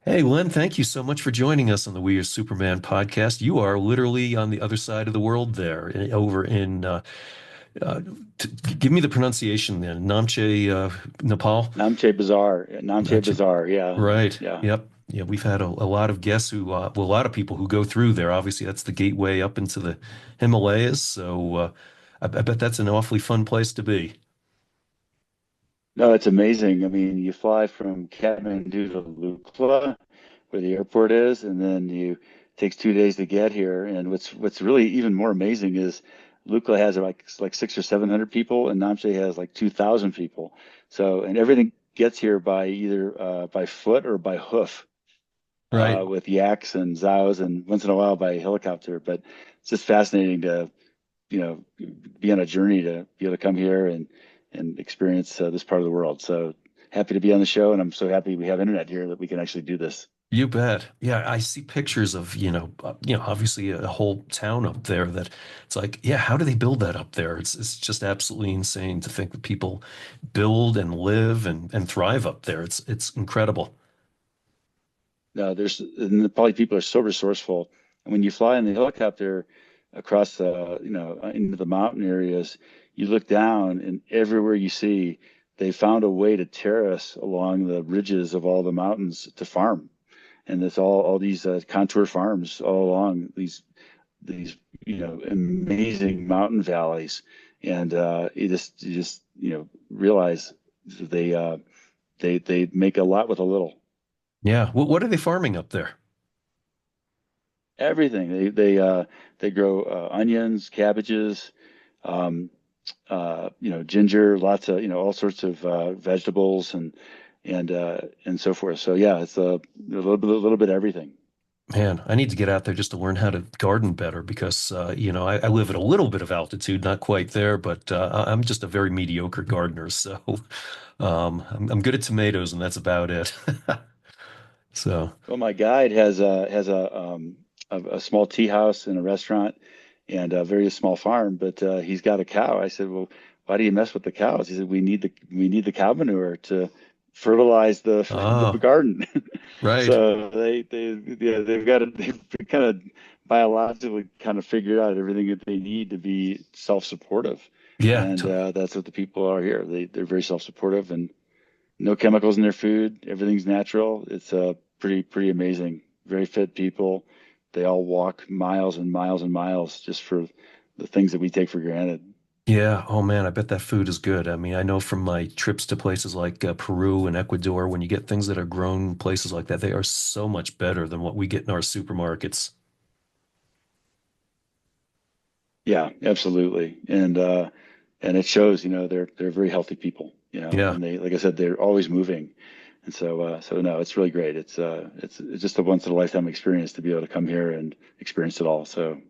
Hey, Len, thank you so much for joining us on the We Are Superman podcast. You are literally on the other side of the world there, over in, uh, give me the pronunciation then, Namche, Nepal? Namche Namche. Bazaar. Yeah, Right. yeah. Yep. Yeah, we've had a lot of guests well, a lot of people who go through there. Obviously, that's the gateway up into the Himalayas. So I bet that's an awfully fun place to be. No, it's amazing. I mean, you fly from Kathmandu to Lukla, where the airport is, and then you takes 2 days to get here. And what's really even more amazing is Lukla has like 600 or 700 people, and Namche has like 2,000 people. So, and everything gets here by either by foot or by hoof, Right. with yaks and zows, and once in a while by helicopter. But it's just fascinating to you know, be on a journey to be able to come here and experience this part of the world. So happy to be on the show, and I'm so happy we have internet here that we can actually do this. You bet. Yeah, I see pictures of, obviously a whole town up there that it's like, yeah, how do they build that up there? It's just absolutely insane to think that people build and live and thrive up there. It's incredible. There's and the Nepali people are so resourceful, and when you fly in the helicopter across into the mountain areas, you look down, and everywhere you see, they found a way to terrace along the ridges of all the mountains to farm, and it's all these contour farms all along these amazing mountain valleys, and you just realize they make a lot with a little. Yeah. What are they farming up there? Everything they grow onions, cabbages, um, ginger, lots of all sorts of vegetables and so forth. So yeah, it's a little bit of everything. Man, I need to get out there just to learn how to garden better because, I live at a little bit of altitude, not quite there, but I'm just a very mediocre gardener. So I'm good at tomatoes, and that's about it. So, Well, my guide has a small tea house and a restaurant and a very small farm, but he's got a cow. I said, "Well, why do you mess with the cows?" He said, "We need the cow manure to fertilize the oh, garden." right. So they've kind of biologically kind of figured out everything that they need to be self-supportive, Yeah. and that's what the people are here. They're very self-supportive and no chemicals in their food. Everything's natural. It's pretty amazing. Very fit people. They all walk miles and miles and miles just for the things that we take for granted. Yeah. Oh man, I bet that food is good. I mean, I know from my trips to places like Peru and Ecuador, when you get things that are grown in places like that, they are so much better than what we get in our supermarkets. Yeah, absolutely. And it shows, they're very healthy people, Yeah. and they, like I said, they're always moving. And so no, it's really great. It's just a once in a lifetime experience to be able to come here and experience it all. So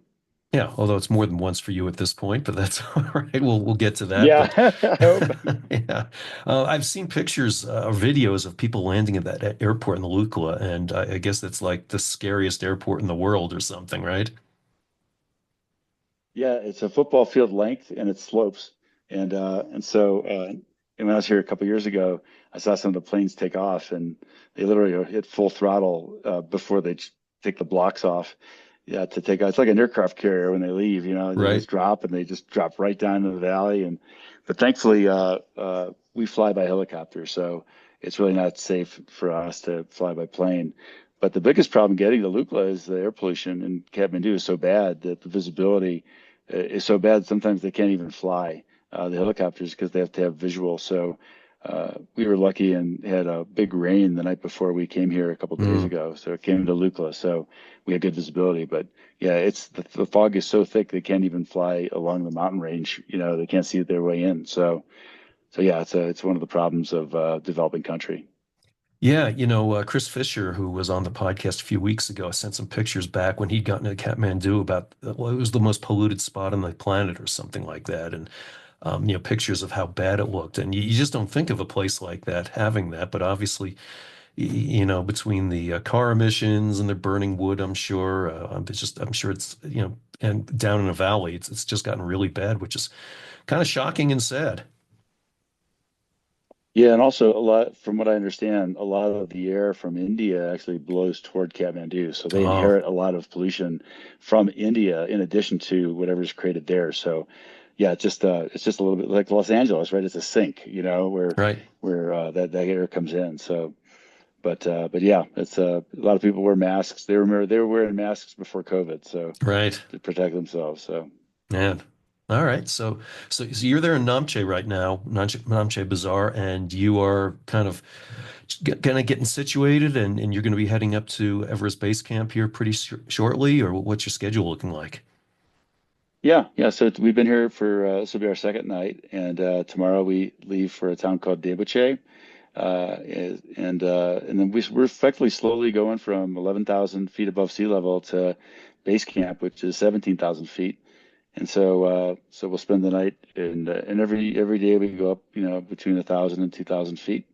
Yeah, although it's more than once for you at this point, but that's all right. We'll get to that. yeah, But I hope. yeah, I've seen pictures or videos of people landing at that airport in the Lukla, and I guess that's like the scariest airport in the world or something, right? Yeah, it's a football field length and it slopes. And when I was here a couple years ago, I saw some of the planes take off and they literally hit full throttle before they take the blocks off. Yeah, to take off. It's like an aircraft carrier when they leave, they Right. just drop and they just drop right down into the valley. But thankfully, we fly by helicopter, so it's really not safe for us to fly by plane. But the biggest problem getting to Lukla is the air pollution in Kathmandu is so bad that the visibility is so bad sometimes they can't even fly the helicopters because they have to have visual. So we were lucky and had a big rain the night before we came here a couple days Mm. ago. So it came to Lukla, so we had good visibility. But yeah, it's the fog is so thick they can't even fly along the mountain range. They can't see their way in. So yeah, it's one of the problems of developing country. Yeah, Chris Fisher, who was on the podcast a few weeks ago, sent some pictures back when he'd gotten to Kathmandu about, well, it was the most polluted spot on the planet or something like that. And pictures of how bad it looked. And you just don't think of a place like that having that. But obviously, between the car emissions and the burning wood, I'm sure it's, and down in a valley, it's just gotten really bad, which is kind of shocking and sad. Yeah, and also a lot, from what I understand, a lot of the air from India actually blows toward Kathmandu. So they Oh, inherit a lot of pollution from India in addition to whatever's created there. So yeah, it's just a little bit like Los Angeles, right? It's a sink, right, where that air comes in. So but yeah, it's a lot of people wear masks. They were wearing masks before COVID, so right. to protect themselves. So Man. All right. So you're there in Namche right now, Namche Bazaar, and you are kind of getting situated, and you're going to be heading up to Everest Base Camp here pretty shortly, or what's your schedule looking like? yeah. So we've been here for this will be our second night, and tomorrow we leave for a town called Debuche. And then we're effectively slowly going from 11,000 feet above sea level to base camp, which is 17,000 feet. And so we'll spend the night, and every day we go up, between 1,000 and 2,000 feet.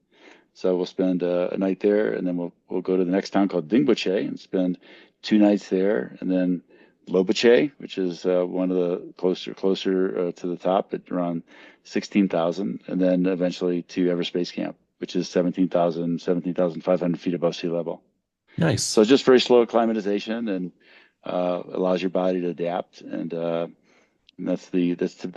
So we'll spend a night there, and then we'll go to the next town called Dingboche and spend 2 nights there, and then Lobuche, which is one of the closer to the top at around 16,000, and then eventually to Everest Base Camp, which is 17,500 feet above sea level. Nice. So it's just very slow acclimatization and allows your body to adapt, and that's the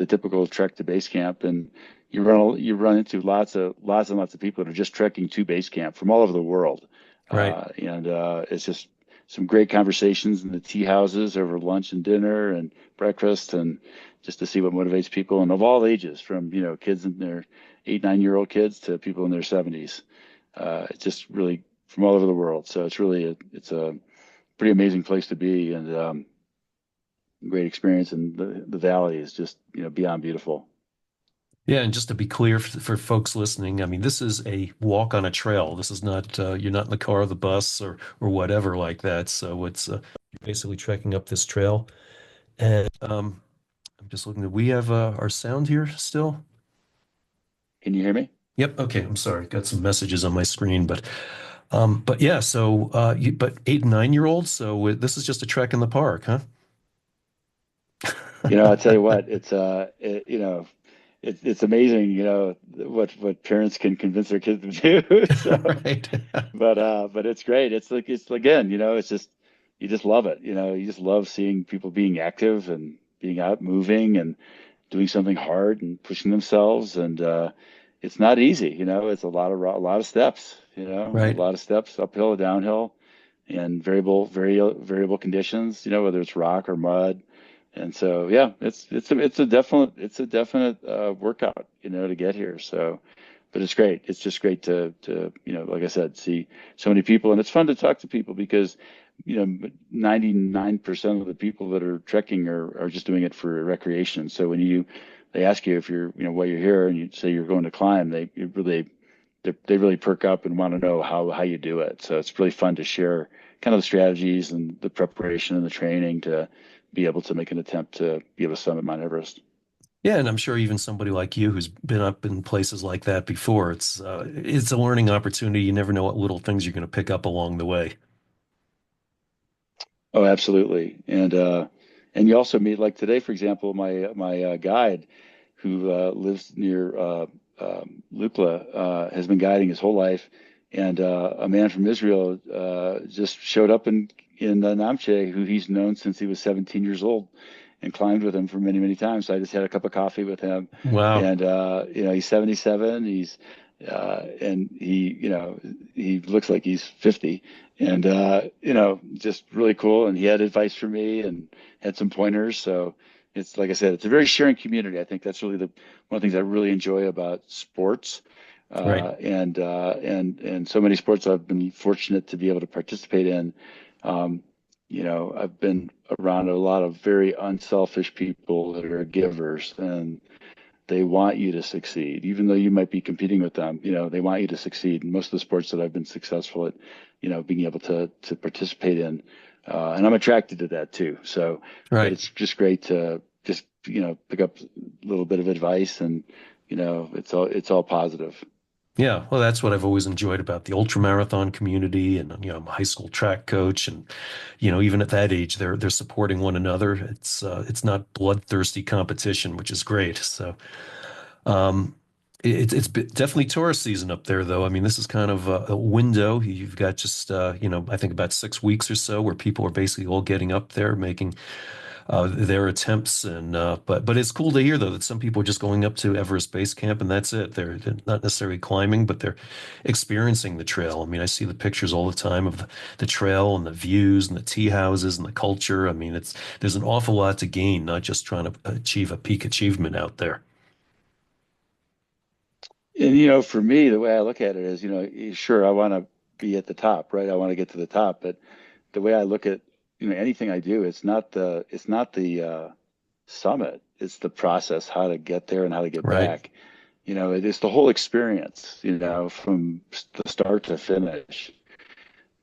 typical trek to base camp. And you run into lots and lots of people that are just trekking to base camp from all over the world, Right. and it's just some great conversations in the tea houses over lunch and dinner and breakfast, and just to see what motivates people and of all ages, from kids in their 8, 9 year old kids to people in their 70s. It's just really from all over the world. So it's a pretty amazing place to be, and great experience, and the valley is just beyond beautiful. Yeah, and just to be clear for folks listening, I mean, this is a walk on a trail. This is not you're not in the car or the bus or whatever like that. So it's you're basically trekking up this trail. And I'm just looking at we have our sound here still. Can you hear me? Yep. Okay. I'm sorry. Got some messages on my screen, but yeah. So but 8 and 9 year olds. So this is just a trek in the park, huh? I'll tell you what, it's amazing, what parents can convince their kids to do. So, Right. but it's great. It's again, it's just you just love it. You just love seeing people being active and being out moving and doing something hard and pushing themselves. And it's not easy. It's a lot of steps. A Right. lot of steps uphill or downhill, and variable conditions. Whether it's rock or mud. And so, yeah, it's a definite workout, to get here. So, but it's great. It's just great to like I said, see so many people, and it's fun to talk to people because 99% of the people that are trekking are just doing it for recreation. So when they ask you if you're why you're here, and you say you're going to climb, they really perk up and want to know how you do it. So it's really fun to share kind of the strategies and the preparation and the training to be able to make an attempt to be able to summit Mount Everest. Yeah, and I'm sure even somebody like you who's been up in places like that before, it's a learning opportunity. You never know what little things you're going to pick up along the way. Oh, absolutely. And you also meet, like today, for example, my guide who lives near Lukla has been guiding his whole life, and a man from Israel just showed up in Namche, who he's known since he was 17 years old, and climbed with him for many many times. So I just had a cup of coffee with him, Wow. and he's 77. And he looks like he's 50, and just really cool. And he had advice for me and had some pointers. So it's like I said, it's a very sharing community. I think that's really one of the things I really enjoy about sports. Right. And so many sports I've been fortunate to be able to participate in. Um, I've been around a lot of very unselfish people that are givers, and they want you to succeed, even though you might be competing with them. They want you to succeed. And most of the sports that I've been successful at, being able to participate in, and I'm attracted to that too. So, but Right. it's just great to just pick up a little bit of advice, and it's all positive. Yeah. Well, that's what I've always enjoyed about the ultramarathon community. And, I'm a high school track coach. And, even at that age, they're supporting one another. It's not bloodthirsty competition, which is great. So, um, Definitely tourist season up there, though. I mean, this is kind of a window. You've got just I think about 6 weeks or so where people are basically all getting up there, making their attempts. And but it's cool to hear though that some people are just going up to Everest Base Camp and that's it. They're not necessarily climbing, but they're experiencing the trail. I mean, I see the pictures all the time of the trail and the views and the tea houses and the culture. I mean, it's there's an awful lot to gain, not just trying to achieve a peak achievement out there. And for me, the way I look at it is, sure, I want to be at the top, right? I want to get to the top, but the way I look at, anything I do, it's not the summit. It's the process, how to get there and how to get Right. back. It is the whole experience, from the start to finish.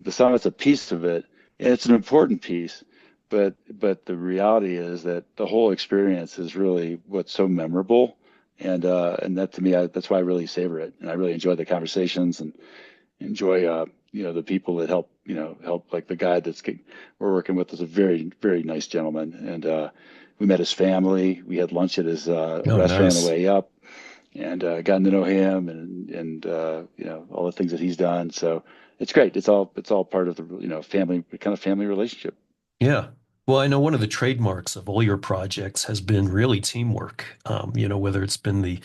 The summit's a piece of it, and it's an important piece, but the reality is that the whole experience is really what's so memorable, and that to me, that's why I really savor it, and I really enjoy the conversations and enjoy the people that help, like the guy we're working with is a very very nice gentleman, and we met his family. We had lunch at his Oh, restaurant on the nice. way up, and gotten to know him, and all the things that he's done. So it's great. It's all part of the family, kind of family relationship. Yeah. Well, I know one of the trademarks of all your projects has been really teamwork. Whether it's been the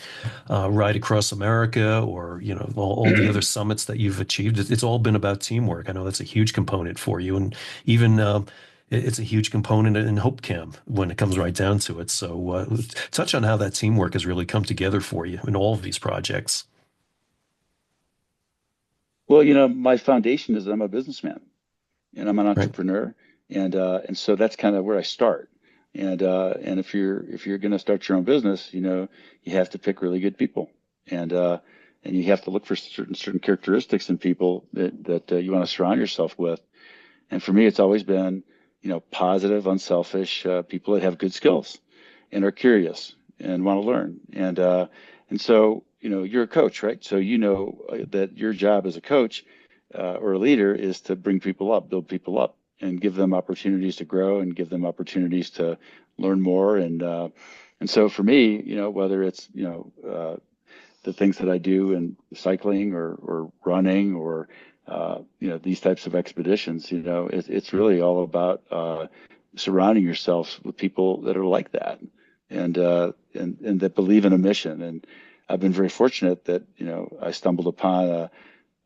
ride across America or, all the other summits that you've achieved, it's all been about teamwork. I know that's a huge component for you. And even it's a huge component in Hopecam when it comes right down to it. So touch on how that teamwork has really come together for you in all of these projects. Well, my foundation is I'm a businessman and I'm an Right. entrepreneur, and so that's kind of where I start. And if you're going to start your own business, you have to pick really good people, and you have to look for certain characteristics in people that you want to surround yourself with. And for me, it's always been, positive, unselfish people that have good skills and are curious and want to learn. And so, you're a coach, right? So that your job as a coach or a leader is to bring people up, build people up, and give them opportunities to grow and give them opportunities to learn more. And so for me, whether it's the things that I do in cycling or running or these types of expeditions, it's really all about surrounding yourself with people that are like that and that believe in a mission. And I've been very fortunate that I stumbled upon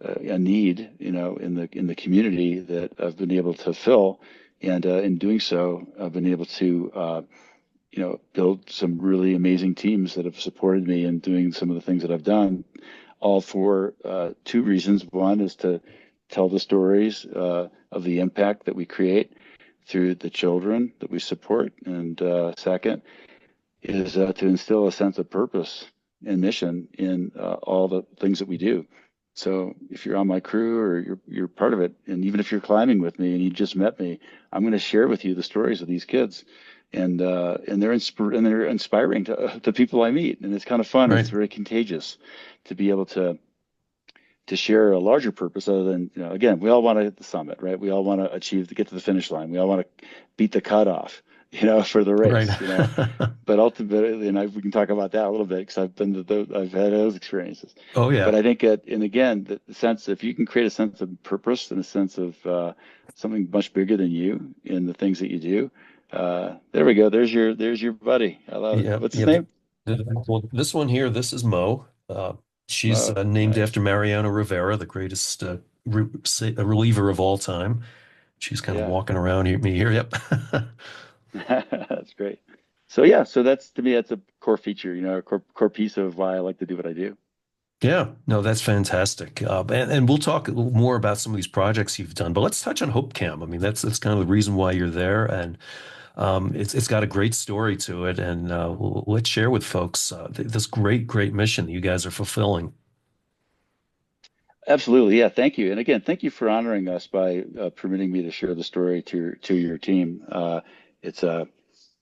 a need in the community that I've been able to fill, and in doing so, I've been able to build some really amazing teams that have supported me in doing some of the things that I've done, all for two reasons. One is to tell the stories of the impact that we create through the children that we support, and second is to instill a sense of purpose and mission in all the things that we do. So if you're on my crew or you're part of it, and even if you're climbing with me and you just met me, I'm going to share with you the stories of these kids, and they're inspiring to people I meet, and it's kind of fun. It's Right. very contagious to be able to share a larger purpose other than, again, we all want to hit the summit, right? We all want to achieve to get to the finish line. We all want to beat the cutoff, for the Right. race. But ultimately, and we can talk about that a little bit because I've had those experiences. Oh, But yeah. I think, and again, the sense, if you can create a sense of purpose and a sense of something much bigger than you in the things that you do, there we go. There's your buddy. I love it. Yeah. What's his Yeah. name? Well, this one here, this is Mo. She's Oh, named nice. after Mariano Rivera, the greatest reliever of all time. She's kind of Yeah. walking around me here. Yep. That's great. So yeah, so that's to me, that's a core feature, a core piece of why I like to do what I do. Yeah. No, that's fantastic. And we'll talk a little more about some of these projects you've done, but let's touch on Hopecam. I mean, that's kind of the reason why you're there, and it's got a great story to it. And let's share with folks this great mission that you guys are fulfilling. Absolutely. Yeah. Thank you. And again, thank you for honoring us by permitting me to share the story to your team. It's a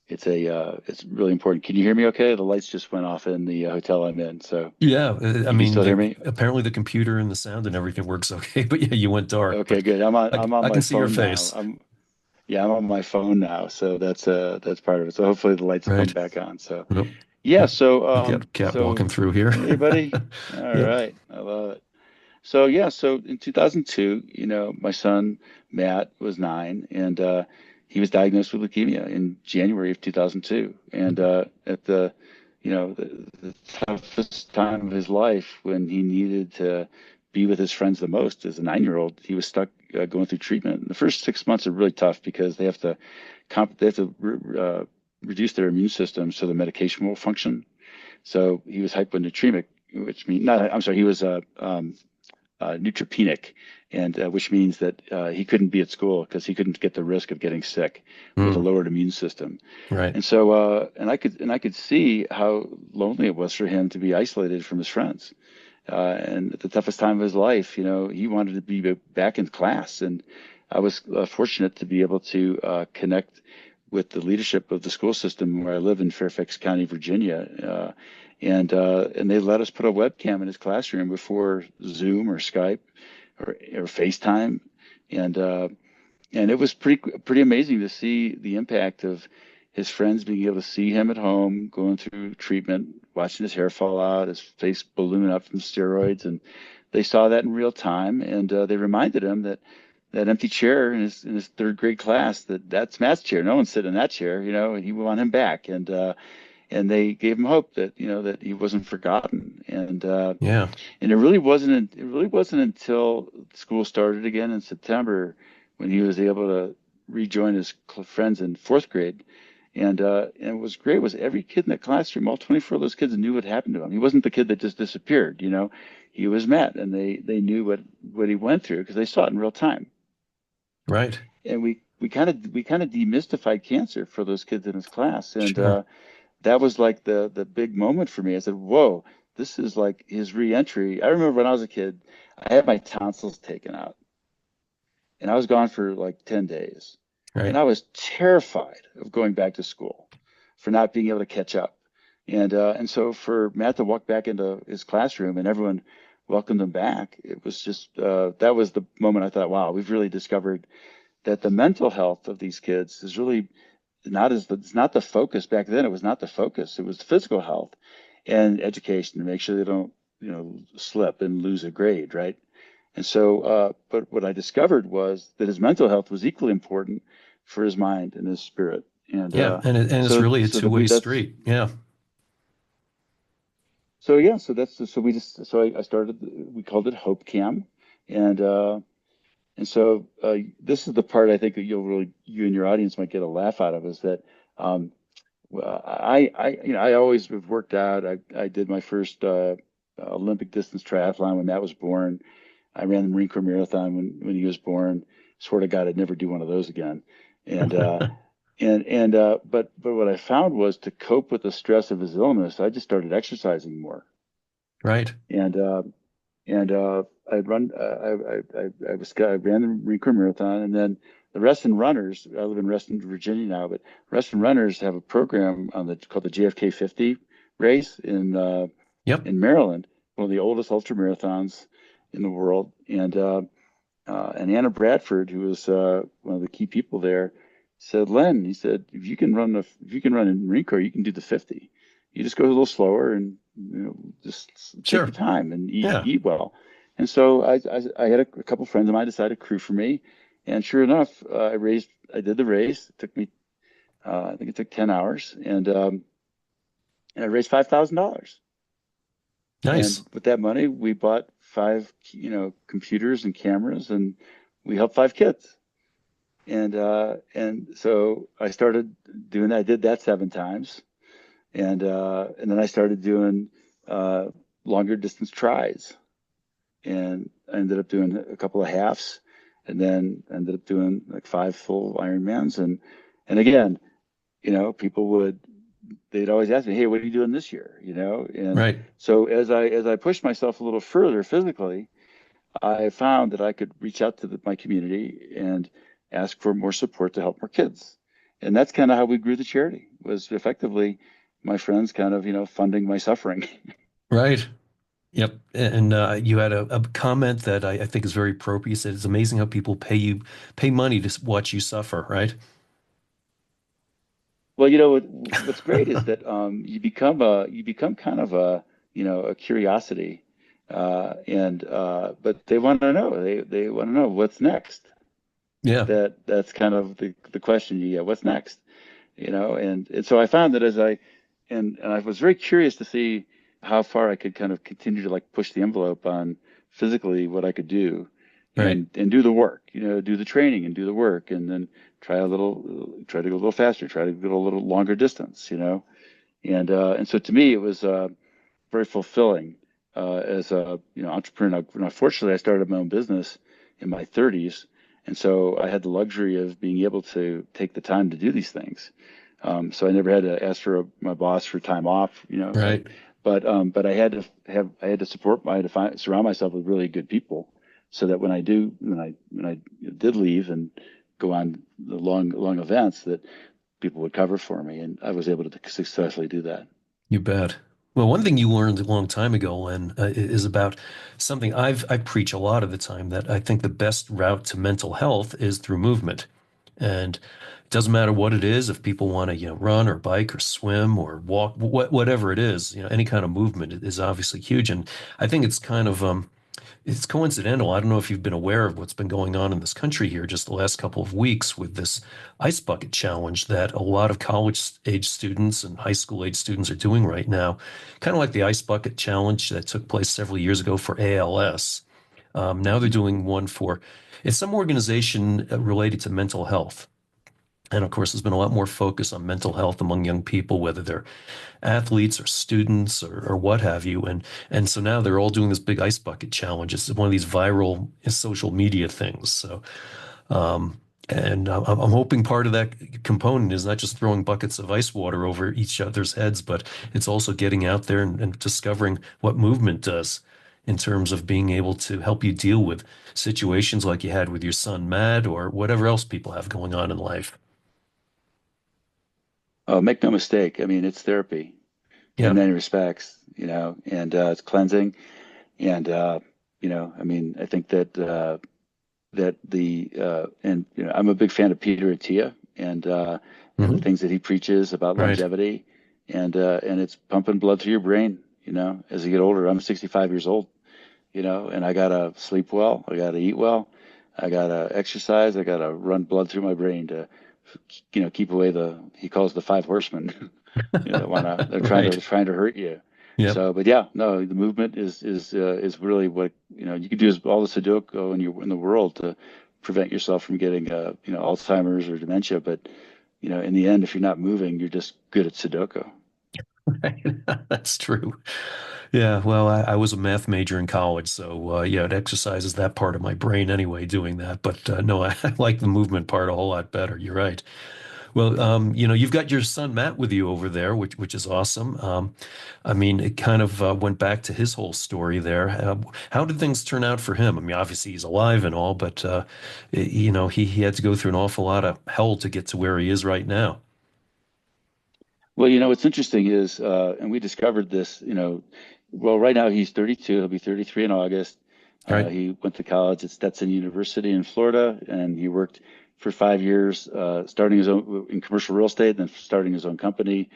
it's really important. Can you hear me okay? The lights just went off in the hotel I'm in. So Yeah, I you can mean, still hear me? apparently the computer and the sound and everything works okay, but yeah, you went dark, Okay, but good. I'm on I, I'm on I my can see your phone now. face. I'm on my phone now. So that's part of it. So hopefully the lights will come Right. back on. So Nope. Yeah, I got cat so walking through here. hey buddy. All Yep. right. I love it. So yeah, so in 2002, my son Matt was 9, and he was diagnosed with leukemia in January of 2002. And at the toughest time of his life, when he needed to be with his friends the most as a 9-year-old, he was stuck going through treatment. The first 6 months are really tough because they have to reduce their immune system so the medication will function. So he was hyponatremic, which means not. I'm sorry, he was neutropenic, and which means that he couldn't be at school because he couldn't get the risk of getting sick with a Mm, lowered immune system. right. And so, and I could see how lonely it was for him to be isolated from his friends. And at the toughest time of his life, he wanted to be back in class. And I was fortunate to be able to connect with the leadership of the school system where I live in Fairfax County, Virginia. And they let us put a webcam in his classroom before Zoom or Skype or FaceTime. And and it was pretty amazing to see the impact of his friends being able to see him at home going through treatment, watching his hair fall out, his face balloon up from steroids, and they saw that in real time, and they reminded him that that empty chair in his third grade class, that's Matt's chair. No one's sitting in that chair, and he would want him back, and they gave him hope that that he wasn't forgotten, Yeah. and it really wasn't until school started again in September when he was able to rejoin his friends in fourth grade. And what was great was every kid in the classroom, all 24 of those kids knew what happened to him. He wasn't the kid that just disappeared, He was Matt, and they knew what he went through because they saw it in real time. Right. And we kind of demystified cancer for those kids in his class. And Sure. that was like the big moment for me. I said, "Whoa, this is like his reentry." I remember when I was a kid, I had my tonsils taken out, and I was gone for like 10 days, and Right. I was terrified of going back to school for not being able to catch up. And so for Matt to walk back into his classroom and everyone welcomed him back, it was just that was the moment I thought, wow, we've really discovered that the mental health of these kids is really it's not the focus. Back then it was not the focus. It was the physical health and education to make sure they don't slip and lose a grade, right? And so but what I discovered was that his mental health was equally important for his mind and his spirit. and Yeah. uh And it's so really a so that we two-way that's street. Yeah. so yeah so that's so we just so I started, we called it Hopecam. And uh and so uh this is the part I think that you and your audience might get a laugh out of, is that um well, I always have worked out. I did my first Olympic distance triathlon when that was born. I ran the Marine Corps marathon when he was born. Swear to God, I'd never do one of those again. And but what I found was, to cope with the stress of his illness, I just started exercising more. Right. And I'd run. I ran the Marine Corps Marathon, and then the Reston Runners. I live in Reston, Virginia now, but Reston Runners have a program called the JFK 50 race Yep. in Maryland, one of the oldest ultra marathons in the world. And Anna Bradford, who was one of the key people there, said, "Len," he said, if you can run in Marine Corps, you can do the 50. You just go a little slower and just take your Sure. time and Yeah. eat well." And so I had a couple friends of mine decide to crew for me, and sure enough, I did the race. It took me I think it took 10 hours, and I raised $5,000. Nice. And with that money, we bought five computers and cameras, and we helped five kids. And so I started doing that. I did that 7 times, and then I started doing uh, longer distance tries, and I ended up doing a couple of halves, and then ended up doing like five full Ironmans. And again, people they'd always ask me, "Hey, what are you doing this year?" And Right. so as I pushed myself a little further physically, I found that I could reach out to my community and ask for more support to help more kids. And that's kind of how we grew the charity, was effectively my friends kind of, funding my suffering. Right. Yep. And you had a comment that I think is very appropriate. You said it's amazing how people pay money to watch you suffer, right? Well, what's great is that you become kind of a curiosity, and but they want to know they want to know what's next. Yeah, That's kind of the question you get. What's next? And so I found that and I was very curious to see how far I could kind of continue to like push the envelope on physically what I could do right. and do the work, do the training and do the work and then try to go a little faster, try to go a little longer distance, and so to me it was very fulfilling as a entrepreneur. Now, fortunately, I started my own business in my 30s, and so I had the luxury of being able to take the time to do these things. So I never had to ask my boss for time off, Right. but I had to surround myself with really good people, so that when I did leave and go on the long events, that people would cover for me, and I was able to successfully do that. You bet. Well, one thing you learned a long time ago, Len, is about something I preach a lot of the time that I think the best route to mental health is through movement. And it doesn't matter what it is, if people want to, run or bike or swim or walk, whatever it is, any kind of movement is obviously huge. And I think it's kind of it's coincidental. I don't know if you've been aware of what's been going on in this country here just the last couple of weeks with this ice bucket challenge that a lot of college age students and high school age students are doing right now. Kind of like the ice bucket challenge that took place several years ago for ALS. Now they're doing one for, it's some organization related to mental health. And of course, there's been a lot more focus on mental health among young people, whether they're athletes or students or what have you. And so now they're all doing this big ice bucket challenge. It's one of these viral social media things. So and I'm hoping part of that component is not just throwing buckets of ice water over each other's heads, but it's also getting out there and discovering what movement does in terms of being able to help you deal with situations like you had with your son, Matt, or whatever else people have going on in life. Make no mistake. I mean, it's therapy in Yeah. many respects, and it's cleansing. And I mean, I think that and I'm a big fan of Peter Attia and the Hmm. things that he preaches about Right. longevity, and it's pumping blood through your brain. As you get older, I'm 65 years old, and I gotta sleep well, I gotta eat well, I gotta exercise, I gotta run blood through my brain to, keep away he calls the five horsemen, they're Right. trying to hurt you. Yep. So, but yeah, no, the movement is really what, you can do is all the Sudoku in the world to prevent yourself from getting, Alzheimer's or dementia. But, in the end, if you're not moving, you're just good at Sudoku. Right. That's true. Yeah, well, I was a math major in college, so yeah, it exercises that part of my brain anyway, doing that. But no, I like the movement part a whole lot better. You're right. Well, you've got your son Matt with you over there, which is awesome. I mean, it kind of went back to his whole story there. How did things turn out for him? I mean, obviously he's alive and all, but he had to go through an awful lot of hell to get to where he is right now. Well, what's interesting is, and we discovered this, well, right now he's 32. He'll be 33 in August. Right. He went to college at Stetson University in Florida, and he worked for 5 years, starting his own in commercial real estate, then starting his own company,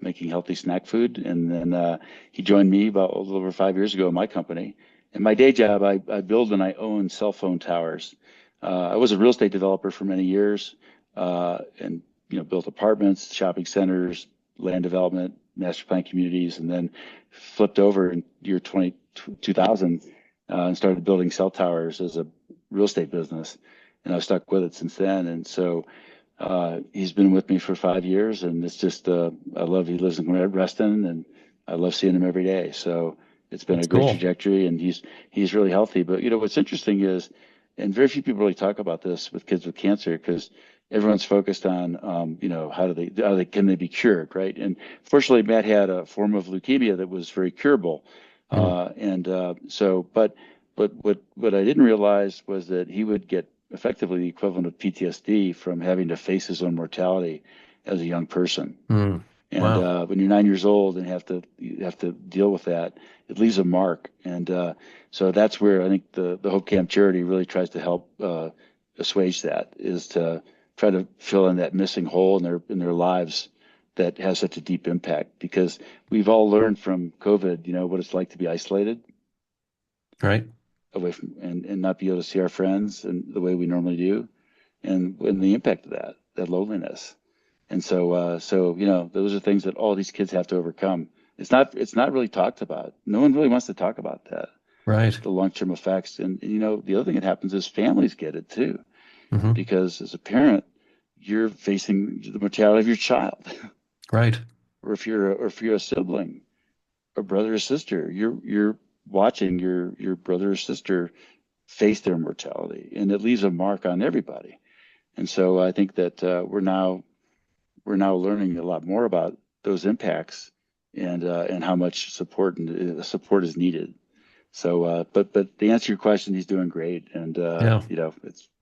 making healthy snack food. And then he joined me about a little over 5 years ago in my company. In my day job, I build and I own cell phone towers. I was a real estate developer for many years, and built apartments, shopping centers, land development, master plan communities, and then flipped over in year 2000 and started building cell towers as a real estate business. And I've stuck with it since then. And so he's been with me for 5 years, and it's just he lives in Reston, and I love seeing him every day. So it's been That's a great cool. trajectory, and he's really healthy. But what's interesting is, and very few people really talk about this with kids with cancer, because everyone's focused on can they be cured, right? And fortunately, Matt had a form of leukemia that was very curable, Mm. and so but what I didn't realize was that he would get effectively the equivalent of PTSD from having to face his own mortality as a young person. Mm. And Wow. when you're 9 years old and you have to deal with that, it leaves a mark. And so that's where I think the Hopecam charity really tries to help assuage that, is to try to fill in that missing hole in their lives that has such a deep impact, because we've all learned from COVID, what it's like to be isolated Right. away from and not be able to see our friends and the way we normally do, and the impact of that loneliness. And so those are things that all these kids have to overcome. It's not really talked about. No one really wants to talk about that, Right. the long-term effects. And the other thing that happens is families get it too, Hmm. because as a parent, you're facing the mortality of your child, Right. or if you're a sibling, or brother or sister, you're watching your brother or sister face their mortality, and it leaves a mark on everybody. And so I think that we're now learning a lot more about those impacts, and how much support is needed. So, but to answer your question, he's doing great, and Yeah.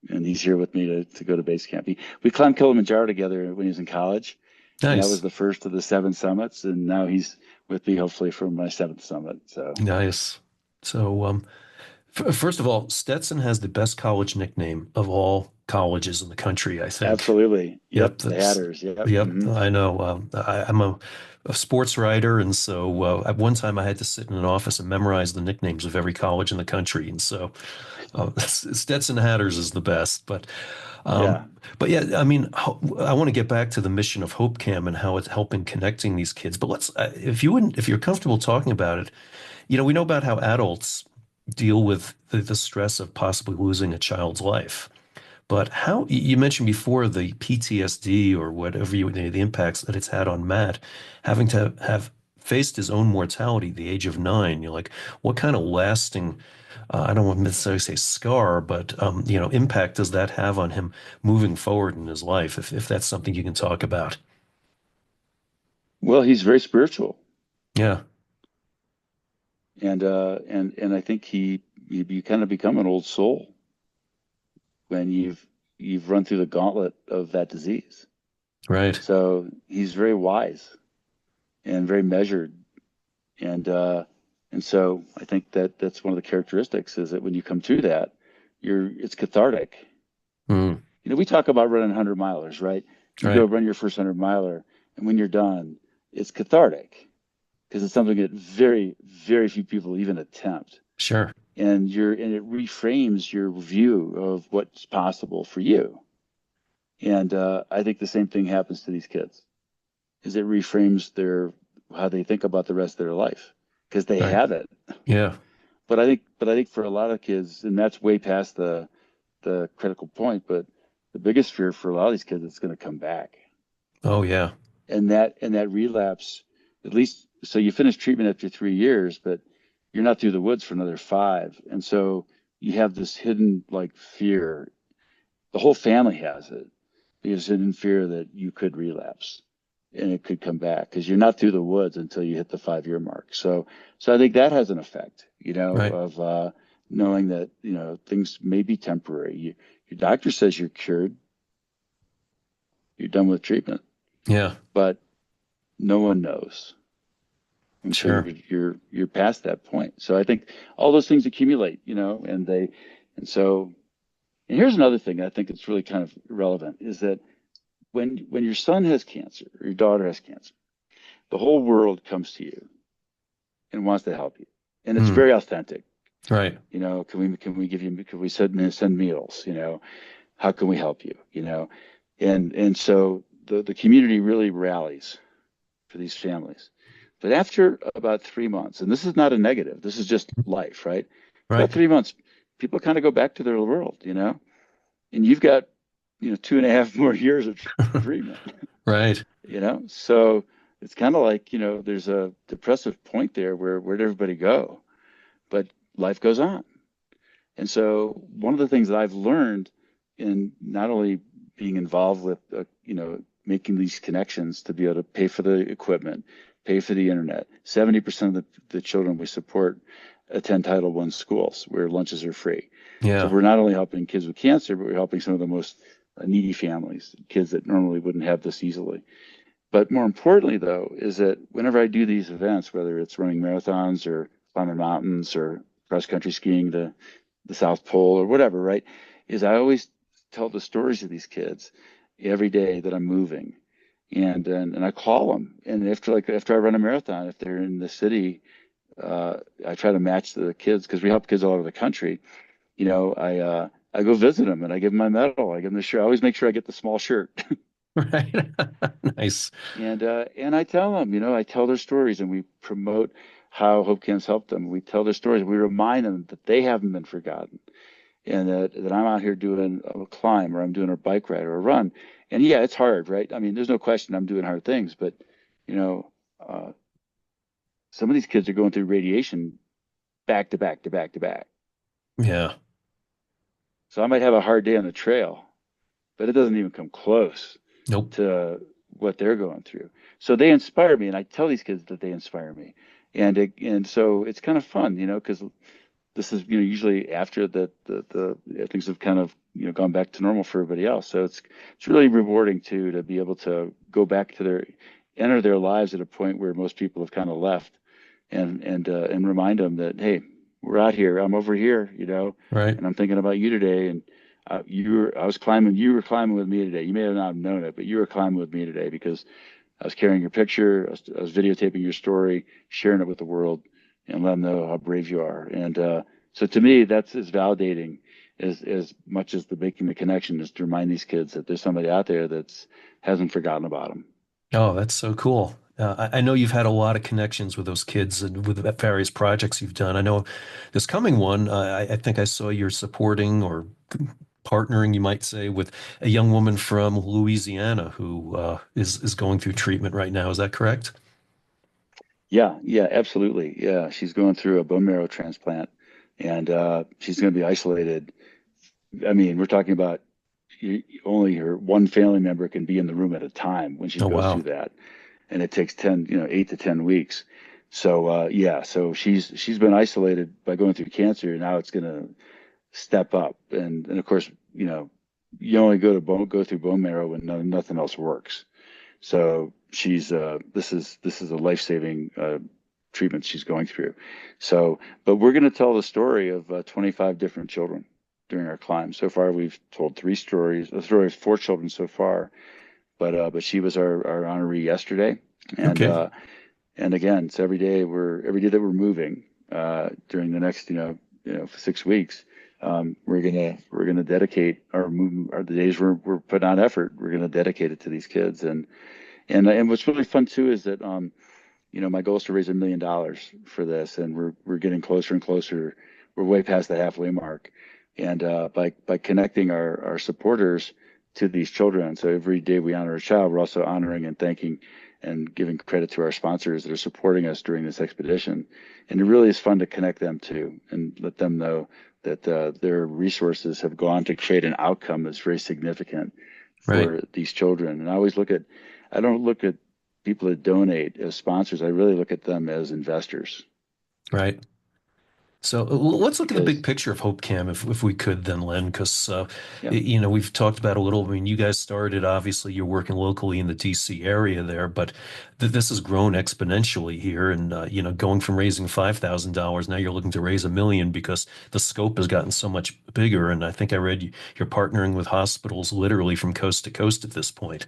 he's here with me to go to base camp. We climbed Kilimanjaro together when he was in college, and that was Nice. the first of the 7 summits, and now he's with me hopefully for my seventh summit. So Nice. So, first of all, Stetson has the best college nickname of all colleges in the country, I think. absolutely, Yep, yep, the that's Hatters, yep, yep. hmm I know. I'm a sports writer, and so at one time I had to sit in an office and memorize the nicknames of every college in the country, and so Stetson Hatters is the best. yeah. Um, but yeah, I mean, I want to get back to the mission of Hopecam and how it's helping connecting these kids. But if you're comfortable talking about it, we know about how adults deal with the stress of possibly losing a child's life. But how you mentioned before the PTSD or whatever the impacts that it's had on Matt, having to have faced his own mortality at the age of 9. You're like, what kind of lasting, I don't want to necessarily say scar, but impact does that have on him moving forward in his life? If that's something you can talk about. Well, he's very spiritual, Yeah. and I think you kind of become an old soul when you've run through the gauntlet of that disease. Right. So he's very wise and very measured, and so I think that that's one of the characteristics, is that when you come through that, it's cathartic. Mm, We talk about running 100 milers, right? You go right. run your first 100 miler, and when you're done, it's cathartic, because it's something that very, very few people even attempt. Sure. And it reframes your view of what's possible for you. And I think the same thing happens to these kids, is it reframes their how they think about the rest of their life, because they Right. have it. Yeah. But I think for a lot of kids, and that's way past the critical point, but the biggest fear for a lot of these kids is it's going to come back. Oh, yeah. And that relapse, at least, so you finish treatment after 3 years, but you're not through the woods for another five. And so you have this hidden like fear. The whole family has it, because hidden fear that you could relapse and it could come back, because you're not through the woods until you hit the 5 year mark. So I think that has an effect, Right. of knowing that, things may be temporary. Your doctor says you're cured, you're done with treatment, Yeah. but no one knows until Sure. you're past that point. So I think all those things accumulate, and so, and here's another thing I think it's really kind of relevant, is that when your son has cancer or your daughter has cancer, the whole world comes to you and wants to help you, and it's Mm, very authentic. right. Can we send meals? How can we help you? And so the community really rallies for these families. But after about 3 months, and this is not a negative, this is just life, right? About Right. 3 months, people kind of go back to their world, and you've got, 2.5 more years of treatment, Right. So it's kind of like, there's a depressive point there where'd everybody go? But life goes on. And so one of the things that I've learned in not only being involved with, making these connections to be able to pay for the equipment, pay for the internet. 70% of the children we support attend Title I schools where lunches are free. So Yeah. we're not only helping kids with cancer, but we're helping some of the most needy families, kids that normally wouldn't have this easily. But more importantly, though, is that whenever I do these events, whether it's running marathons or climbing mountains or cross country skiing to the South Pole or whatever, right, is I always tell the stories of these kids. every day that I'm moving. And I call them. And after I run a marathon, if they're in the city, I try to match the kids because we help kids all over the country. I go visit them and I give them my medal. I give them the shirt. I always make sure I get the small shirt. Right. Nice. And I tell them, I tell their stories and we promote how Hope Camps helped them. We tell their stories. We remind them that they haven't been forgotten and that I'm out here doing a climb or I'm doing a bike ride or a run. And yeah, it's hard, right? I mean, there's no question I'm doing hard things, but you know, uh, some of these kids are going through radiation back to back to back to back. Yeah. So I might have a hard day on the trail, but it doesn't even come close Nope. to what they're going through. So they inspire me, and I tell these kids that they inspire me, and so it's kind of fun, because this is usually after the things have kind of gone back to normal for everybody else. So it's really rewarding too to be able to go back to their enter their lives at a point where most people have kind of left, and remind them that hey, we're out here. I'm over here, Right. and I'm thinking about you today. And you were climbing with me today. You may have not known it, but you were climbing with me today because I was carrying your picture. I was videotaping your story, sharing it with the world, and let them know how brave you are. And so to me, that's as validating as much as the making the connection is to remind these kids that there's somebody out there that's hasn't forgotten about them. Oh, that's so cool. I know you've had a lot of connections with those kids and with the various projects you've done. I know this coming one, I think I saw you're supporting or partnering, you might say, with a young woman from Louisiana who is going through treatment right now. Is that correct? Yeah, yeah, absolutely. Yeah, she's going through a bone marrow transplant, and she's going to be isolated. I mean, we're talking about only her one family member can be in the room at a time when she Oh, goes wow. through that, and it takes 8 to 10 weeks. So yeah, so she's been isolated by going through cancer. Now it's going to step up, and of course, you only go through bone marrow when nothing else works. So she's this is a life-saving treatment she's going through. So, but we're going to tell the story of 25 different children during our climb. So far, we've told three stories. The story of four children so far, but she was our honoree yesterday, and Okay. uh, and again, it's every day that we're moving during the next 6 weeks. We're gonna dedicate our movement, or the days we're putting on effort. We're gonna dedicate it to these kids, and what's really fun too is that my goal is to raise $1 million for this, and we're getting closer and closer. We're way past the halfway mark, and by connecting our supporters to these children. So every day we honor a child, we're also honoring and thanking and giving credit to our sponsors that are supporting us during this expedition. And it really is fun to connect them too and let them know that their resources have gone to create an outcome that's very significant Right. for these children. And I don't look at people that donate as sponsors. I really look at them as investors Right. So let's look at the big because, picture of Hopecam if we could then, Len, because yeah, we've talked about a little. I mean, you guys started, obviously, you're working locally in the DC area there, but th this has grown exponentially here. And going from raising $5,000, now you're looking to raise 1 million because the scope has gotten so much bigger. And I think I read you're partnering with hospitals literally from coast to coast at this point.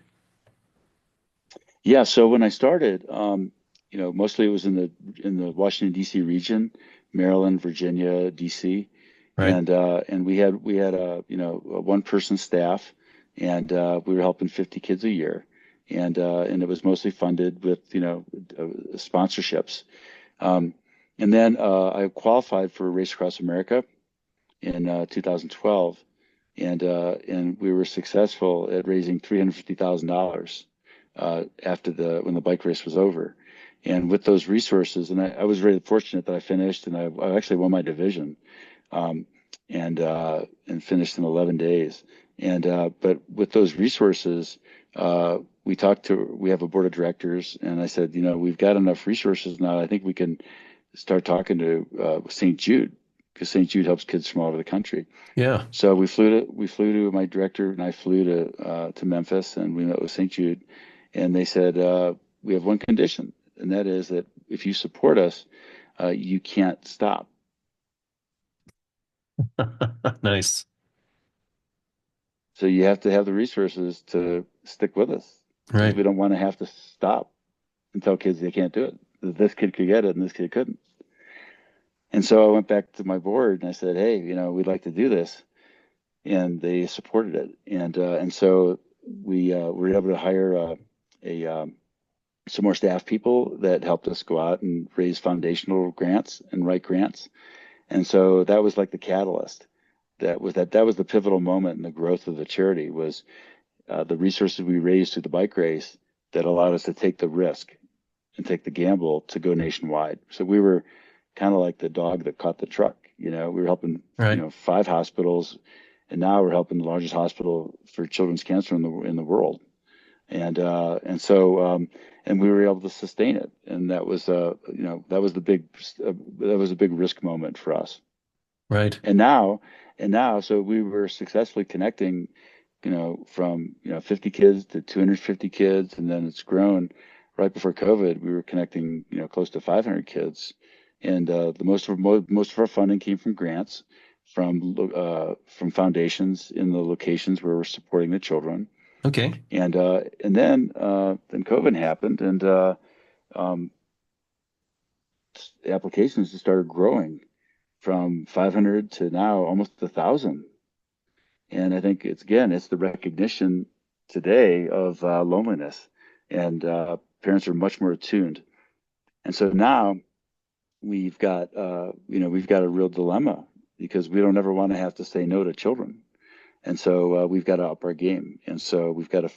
yeah. So when I started, mostly it was in the Washington D.C. region, Maryland, Virginia, D.C., Right. and we had a one person staff, and we were helping 50 kids a year, and it was mostly funded with sponsorships. Um, and then I qualified for Race Across America in 2012, and we were successful at raising $350,000 after the when the bike race was over. And with those resources, and I was very fortunate that I finished, and I actually won my division, um, and finished in 11 days. And but with those resources, we have a board of directors, and I said, we've got enough resources now. I think we can start talking to St. Jude because St. Jude helps kids from all over the country. Yeah. So we flew to my director and I flew to Memphis and we met with St. Jude, and they said we have one condition, and that is that if you support us, you can't stop. Nice. So you have to have the resources to stick with us because Right. we don't want to have to stop and tell kids they can't do it. This kid could get it and this kid couldn't. And so I went back to my board and I said, hey, we'd like to do this. And they supported it. And so we were able to hire a some more staff people that helped us go out and raise foundational grants and write grants. And so that was like the catalyst. That was the pivotal moment in the growth of the charity was the resources we raised through the bike race that allowed us to take the risk and take the gamble to go nationwide. So we were kind of like the dog that caught the truck. We were helping, Right. 5 hospitals, and now we're helping the largest hospital for children's cancer in the world. And we were able to sustain it, and that was a big risk moment for us. Right. And now, so we were successfully connecting, from 50 kids to 250 kids, and then it's grown. Right before COVID, we were connecting, close to 500 kids, and most of our funding came from grants, from foundations in the locations where we're supporting the children, Okay. and then COVID happened, and um, applications just started growing from 500 to now almost 1,000. And I think it's the recognition today of loneliness, and parents are much more attuned. And so now we've got a real dilemma because we don't ever want to have to say no to children. And so we've got to up our game. And so we've got to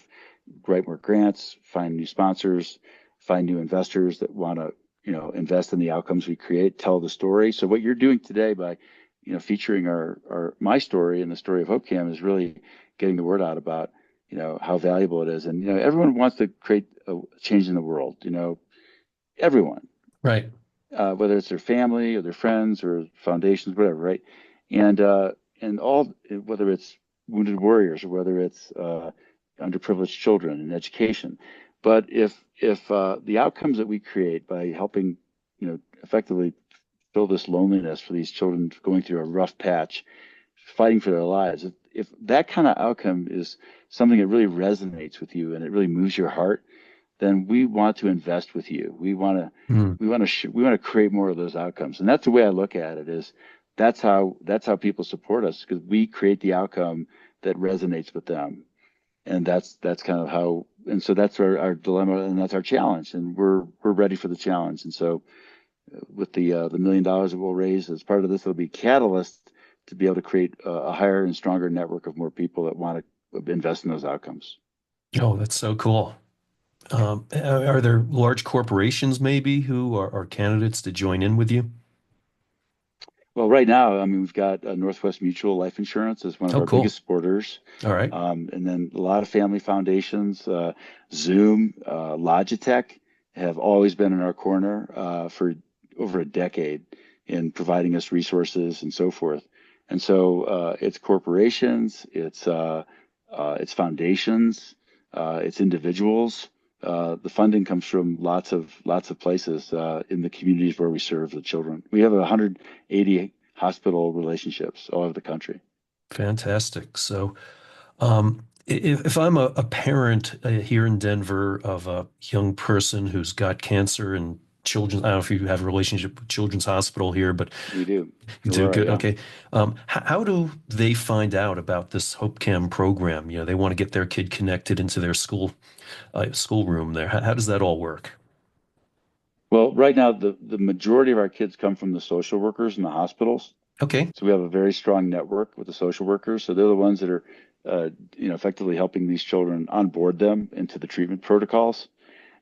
write more grants, find new sponsors, find new investors that want to, invest in the outcomes we create, tell the story. So what you're doing today by, featuring our my story and the story of Hopecam is really getting the word out about, how valuable it is. And, everyone wants to create a change in the world, everyone, Right. whether it's their family or their friends or foundations, whatever, right? And all, whether it's wounded warriors or whether it's underprivileged children in education. But if the outcomes that we create by helping, effectively fill this loneliness for these children going through a rough patch, fighting for their lives, if that kind of outcome is something that really resonates with you and it really moves your heart, then we want to invest with you. Mm. We want to create more of those outcomes, and that's the way I look at it. Is that's how people support us because we create the outcome that resonates with them, and that's kind of how. And so that's our dilemma, and that's our challenge, and we're ready for the challenge. And so with the $1 million that we'll raise as part of this, it'll be catalyst to be able to create a higher and stronger network of more people that want to invest in those outcomes. Oh, that's so cool. Are there large corporations maybe who are candidates to join in with you? Well, right now, I mean, we've got Northwest Mutual Life Insurance as one of Oh, our cool. biggest supporters, All right. and then a lot of family foundations, Zoom, Logitech have always been in our corner for over a decade in providing us resources and so forth. And so it's corporations, it's foundations, it's individuals. The funding comes from lots of places in the communities where we serve the children. We have 180 hospital relationships all over the country. Fantastic. So, if I'm a parent here in Denver of a young person who's got cancer and children, I don't know if you have a relationship with Children's Hospital here, but We do. you do Aurora, good. yeah. Okay. How do they find out about this HopeCam program? They want to get their kid connected into their schoolroom there. How does that all work? Well, right now, the majority of our kids come from the social workers in the hospitals. Okay. So we have a very strong network with the social workers. So they're the ones that are, effectively helping these children onboard them into the treatment protocols.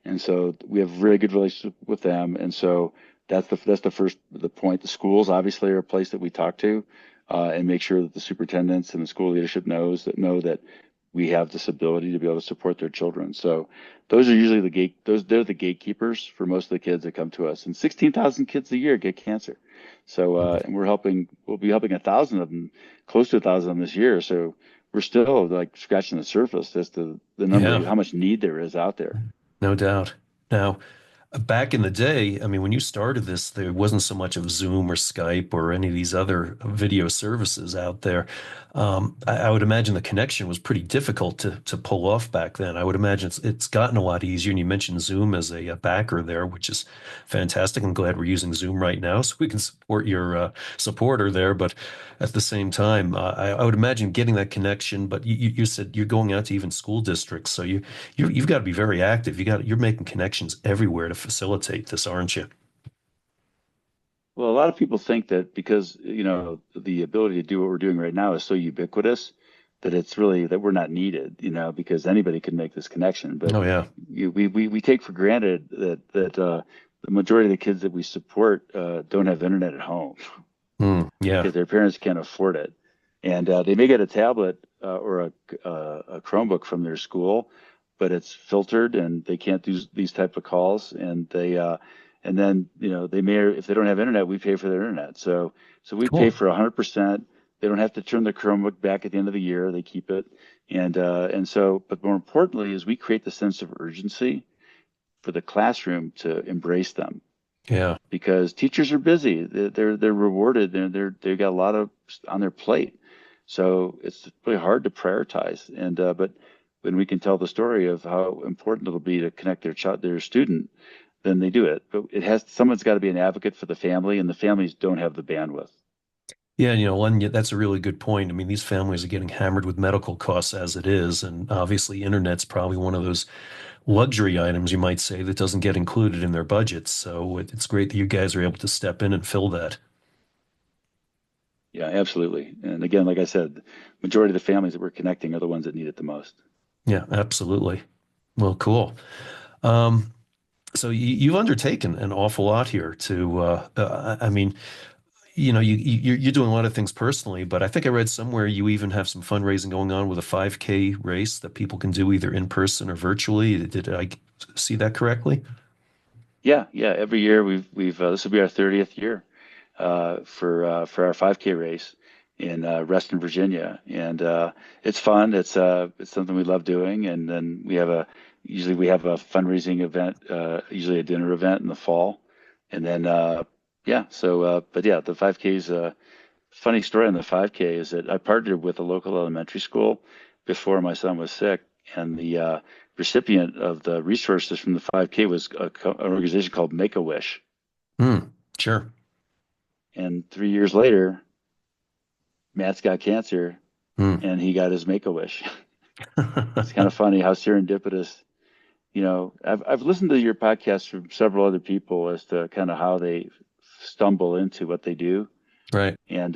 And so we have really good relationship with them. And so that's the first the point. The schools obviously are a place that we talk to and make sure that the superintendents and the school leadership know that we have this ability to be able to support their children. So those are usually they're the gatekeepers for most of the kids that come to us. And 16,000 kids a year get cancer. So and we'll be helping 1,000 of them, close to 1,000 of them this year. So we're still like scratching the surface as to the number, Yeah, how much need there is out there. no doubt. Now, Back in the day, I mean, when you started this, there wasn't so much of Zoom or Skype or any of these other video services out there. I would imagine the connection was pretty difficult to pull off back then. I would imagine it's gotten a lot easier. And you mentioned Zoom as a backer there, which is fantastic. I'm glad we're using Zoom right now so we can support your supporter there. But at the same time, I would imagine getting that connection. But you said you're going out to even school districts, so you've got to be very active. You're making connections everywhere to facilitate this, aren't you? Well, a lot of people think that because, the ability to do what we're doing right now is so ubiquitous that it's really that we're not needed, because anybody can make this connection. But Oh yeah. we take for granted that the majority of the kids that we support don't have internet at home Yeah. because their parents can't afford it. And they may get a tablet or a Chromebook from their school, but it's filtered and they can't do these type of calls. And then, they may, if they don't have internet, we pay for their internet. So we pay Cool. for 100%. They don't have to turn the Chromebook back at the end of the year. They keep it. But more importantly is we create the sense of urgency for the classroom to embrace them Yeah. because teachers are busy. They're rewarded. They've got a lot of on their plate, so it's really hard to prioritize. But when we can tell the story of how important it'll be to connect their student, then they do it. But someone's got to be an advocate for the family, and the families don't have the bandwidth. Yeah, Len, yeah, that's a really good point. I mean, these families are getting hammered with medical costs as it is, and obviously internet's probably one of those luxury items you might say that doesn't get included in their budgets. So it's great that you guys are able to step in and fill that. Yeah, absolutely. And again, like I said, majority of the families that we're connecting are the ones that need it the most. Yeah, absolutely. Well, cool. Um, so you've undertaken an awful lot here I mean, you're doing a lot of things personally, but I think I read somewhere you even have some fundraising going on with a 5K race that people can do either in person or virtually. Did I see that correctly? Yeah, yeah. Every year we've this will be our 30th year for our 5K race in Reston, Virginia, and it's fun. It's something we love doing, and then usually we have a fundraising event, usually a dinner event in the fall, and then yeah. But yeah, the 5K's funny story on the 5K is that I partnered with a local elementary school before my son was sick, and the recipient of the resources from the 5K was an organization called Make a Wish. Hmm. Sure. And 3 years later, Matt's got cancer Hmm. and he got his Make a Wish. It's kind of funny how serendipitous. I've listened to your podcast from several other people as to kind of how they stumble into what they do. Right. And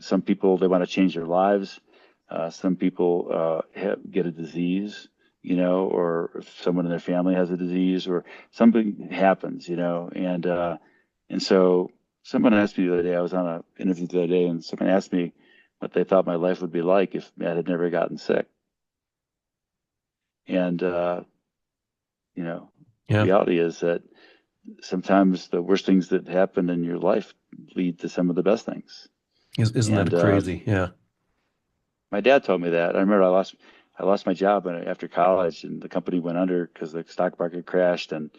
some people they want to change their lives. Some people get a disease, or if someone in their family has a disease, or something happens, and so someone asked me the other day. I was on an interview the other day, and someone asked me what they thought my life would be like if Matt had never gotten sick. And the Yeah. reality is that sometimes the worst things that happen in your life lead to some of the best things. Isn't that And crazy? Yeah. my dad told me that. I remember I lost my job after college, and the company went under because the stock market crashed. And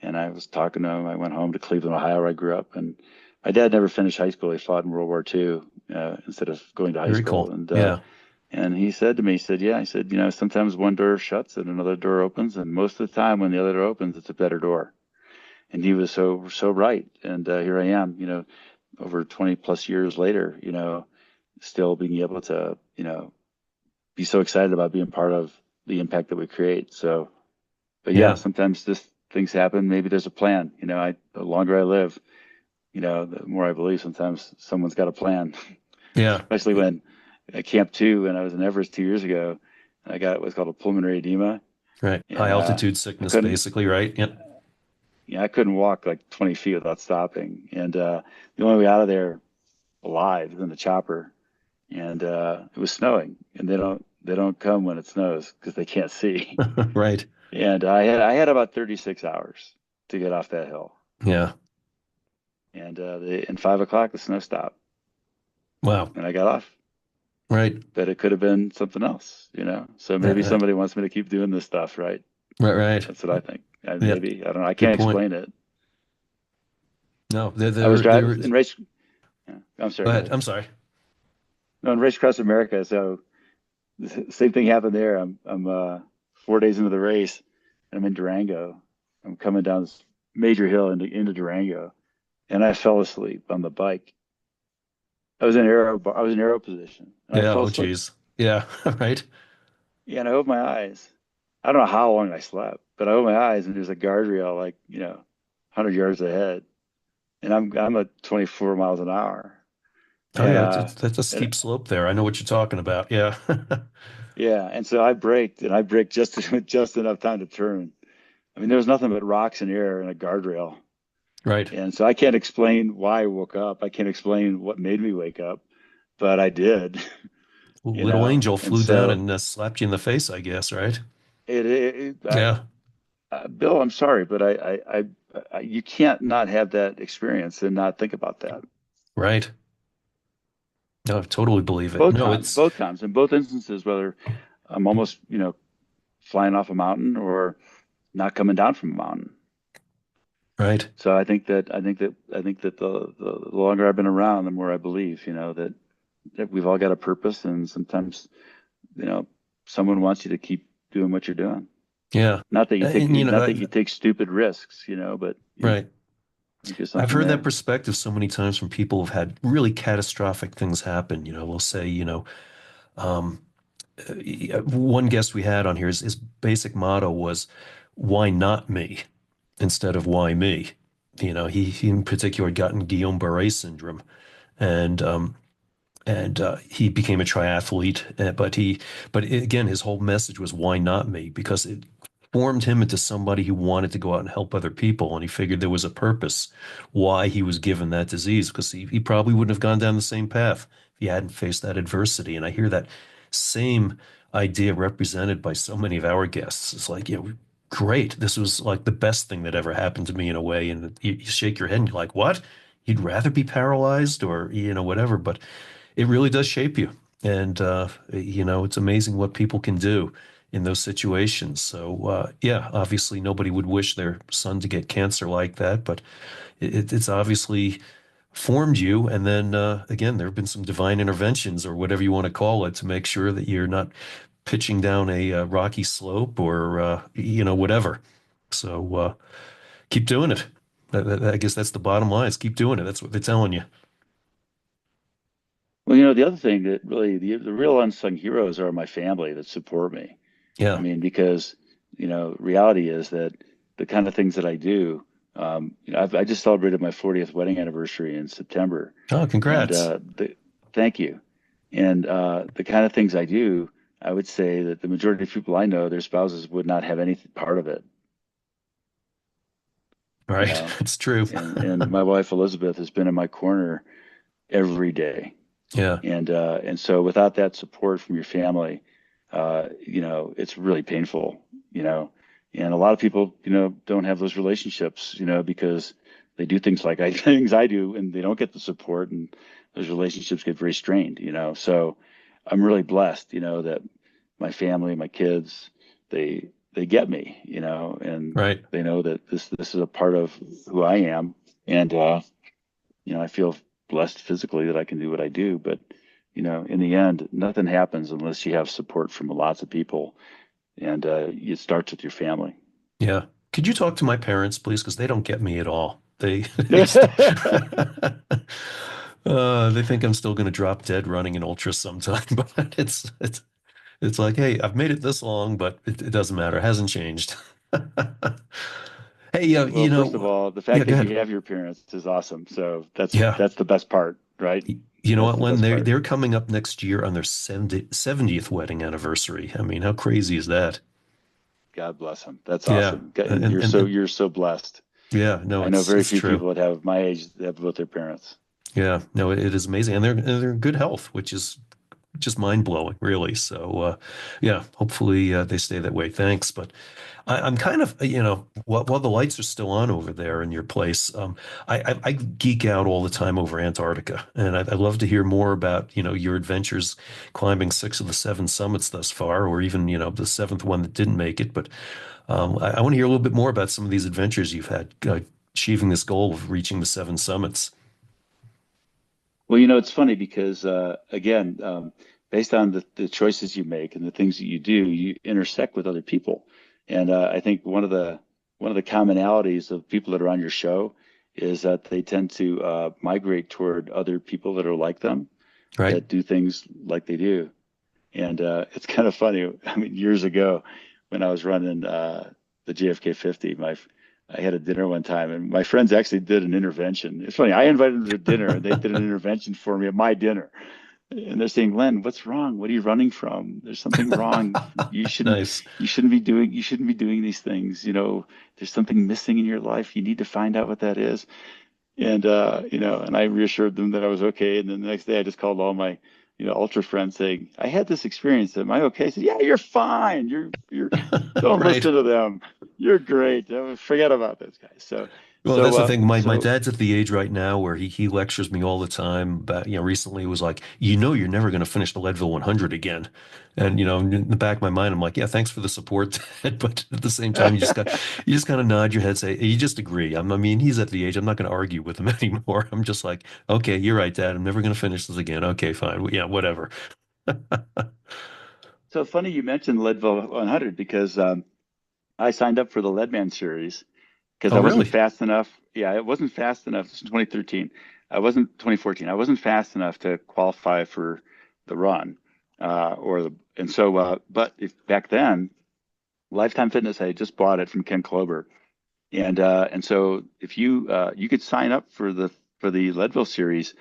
I was talking to him. I went home to Cleveland, Ohio, where I grew up. And my dad never finished high school. He fought in World War II instead of going to high Very school. cool. Yeah. And he said to me, he said, yeah, he said, sometimes one door shuts and another door opens, and most of the time when the other door opens, it's a better door. And he was so right. And here I am, over 20 plus years later, still being able to, be so excited about being part of the impact that we create. So, but yeah, Yeah. sometimes just things happen. Maybe there's a plan. The longer I live, the more I believe sometimes someone's got a plan. Yeah. Especially when at Camp 2, when I was in Everest 2 years ago, and I got what's called a pulmonary edema, Right. High and altitude I sickness, couldn't, basically, right? Yep. I couldn't walk like 20 feet without stopping. And the only way out of there alive is in the chopper. And it was snowing, and they don't come when it snows because they can't see. Right. And I had about 36 hours to get off that hill, Yeah. and 5 o'clock the snow stopped, Wow. and I got off. Right. But it could have been something else. So maybe Right. somebody wants me to keep doing this stuff, right? Right. Right. That's what I think. Yeah, Maybe I don't know. I good can't point. explain it. No, I was they're driving in race. Yeah, I'm go sorry. Go ahead. ahead. I'm sorry. No, in Race Across America. So the same thing happened there. I'm 4 days into the race, and I'm in Durango. I'm coming down this major hill into Durango, and I fell asleep on the bike. I was in arrow position, and I Yeah, fell oh asleep. geez. Yeah, right. Yeah, and I opened my eyes. I don't know how long I slept, but I opened my eyes, and there's a guardrail like 100 yards ahead, and I'm at 24 miles an hour, Oh and yeah, that's a and steep slope there. I know what you're talking about. Yeah. yeah, and so I braked, and I braked just just enough time to turn. I mean, there was nothing but rocks and air and a guardrail. Right. And so I can't explain why I woke up. I can't explain what made me wake up, but I did, Little angel And flew down so and slapped you in the face, I guess, right? it Yeah, Bill, I'm sorry, but you can't not have that experience and not think about that. right. No, I totally believe it. No, it's Both times, in both instances, whether I'm almost, flying off a mountain or not coming down from a mountain. right. So I think that the longer I've been around, the more I believe, that we've all got a purpose, and sometimes, you know, someone wants you to keep doing what you're doing. Yeah. And Not that you take stupid risks, but right. you do I've something heard that there. perspective so many times from people who've had really catastrophic things happen. They'll say, um, one guest we had on here, his basic motto was, why not me instead of why me? He in particular had gotten Guillain-Barré syndrome, and he became a triathlete. But again, his whole message was, why not me? Because it formed him into somebody who wanted to go out and help other people, and he figured there was a purpose why he was given that disease, because he probably wouldn't have gone down the same path if he hadn't faced that adversity. And I hear that same idea represented by so many of our guests. It's like, great. This was like the best thing that ever happened to me in a way. And you shake your head and you're like, what? You'd rather be paralyzed or, whatever. But it really does shape you. And, it's amazing what people can do in those situations. So, yeah, obviously nobody would wish their son to get cancer like that, but it's obviously formed you. And then, again, there have been some divine interventions or whatever you want to call it to make sure that you're not pitching down a rocky slope or, whatever. So, keep doing it. I guess that's the bottom line is keep doing it. That's what they're telling you. Well, the other thing that really the real unsung heroes are my family that support me. I Yeah. mean, because reality is that the kind of things that I do. I just celebrated my 40th wedding anniversary in September, Oh, and congrats. thank you. And the kind of things I do, I would say that the majority of people I know, their spouses would not have any part of it. You Right. know, It's true. and my wife Elizabeth has been in my corner every day, Yeah. and so without that support from your family, it's really painful. You know, and a lot of people, don't have those relationships, because they do things like things I do, and they don't get the support, and those relationships get very strained. So I'm really blessed, that my family, my kids, they get me, and Right. they know that this is a part of who I am, and I feel blessed physically that I can do what I do, but in the end, nothing happens unless you have support from lots of people, and it starts with your family. Yeah. Could you talk to my parents, please? Because they don't get me at all. They just they think I'm still going to drop dead running an ultra sometime, but it's like, hey, I've made it this long, but it doesn't matter. It hasn't changed. Hey, Well, first of all, the yeah, fact go that you ahead. have your parents is awesome. So that's Yeah. that's the best part, right? You know That's what, the Len? best They're part. coming up next year on their 70th wedding anniversary. I mean, how crazy is that? God bless them. That's Yeah. awesome. And And you're so blessed. yeah, no, I know it's very it's few true. people that have my age that have both their parents. Yeah, no, it is amazing, and they're in good health, which is just mind blowing, really. So, yeah, hopefully they stay that way. Thanks. But I'm kind of, while the lights are still on over there in your place, I geek out all the time over Antarctica, and I'd love to hear more about, your adventures climbing six of the seven summits thus far, or even, the seventh one that didn't make it. But I want to hear a little bit more about some of these adventures you've had, achieving this goal of reaching the seven summits. Well, it's funny because again, based on the choices you make and the things that you do, you intersect with other people. And I think one of the commonalities of people that are on your show is that they tend to migrate toward other people that are like them, Right? that do things like they do. And it's kind of funny. I mean, years ago, when I was running the JFK 50, I had a dinner one time, and my friends actually did an intervention. It's funny. I invited them to dinner, and they did an intervention for me at my dinner. And they're saying, "Len, what's wrong? What are you running from? There's something wrong. You shouldn't Nice. you shouldn't be doing these things. There's something missing in your life. You need to find out what that is." And and I reassured them that I was okay. And then the next day I just called all my, ultra friends saying, I had this experience. Am I okay? I said, yeah, you're fine. You're don't Right. listen to them. You're great. Forget about those guys. Well, that's the So thing. My so dad's at the age right now where he lectures me all the time. But recently he was like, you're never going to finish the Leadville 100 again. And in the back of my mind, I'm like, yeah, thanks for the support, Dad. But at the same time, you just kind of nod your head, say, you just agree. I mean, he's at the age. I'm not going to argue with him anymore. I'm just like, okay, you're right, Dad. I'm never going to finish this again. Okay, fine. Yeah, whatever. so funny you mentioned Leadville 100 because I signed up for the Leadman series because Oh, I wasn't really? fast enough. Yeah, it wasn't fast enough. This is 2013. I wasn't 2014. I wasn't fast enough to qualify for the run, and so. But if back then, Lifetime Fitness, I had just bought it from Ken Klober, and so if you could sign up for the Leadville series,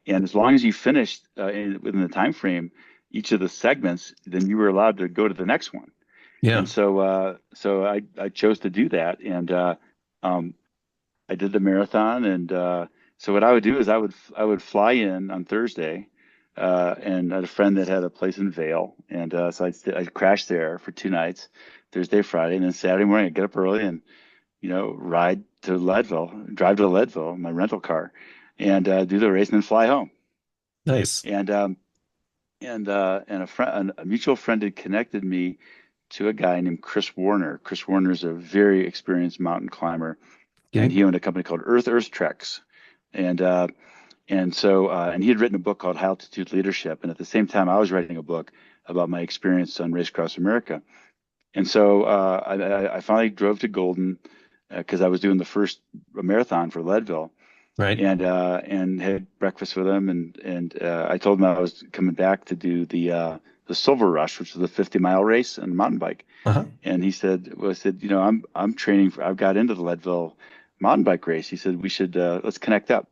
and as long as you finished within the time frame, each of the segments, then you were allowed to go to the next one. Yeah. And so I chose to do that, and um, I did the marathon. And so what I would do is I would fly in on Thursday, and I had a friend that had a place in Vail, and so I'd crash there for 2 nights, Thursday, Friday, and then Saturday morning I'd get up early and ride to Leadville, drive to Leadville in my rental car, and do the race and then fly home. Nice. And and a mutual friend had connected me to a guy named Chris Warner. Chris Warner is a very experienced mountain climber, and Okay. he owned a company called Earth Treks, and and he had written a book called Altitude Leadership, and at the same time I was writing a book about my experience on Race Across America, and so I finally drove to Golden because I was doing the first marathon for Leadville, Right. and had breakfast with him, and I told him I was coming back to do the Silver Rush, which is a 50-mile race on a mountain bike. Uh-huh. And he said, well, I said, I'm training I've got into the Leadville mountain bike race. He said, we should, let's connect up.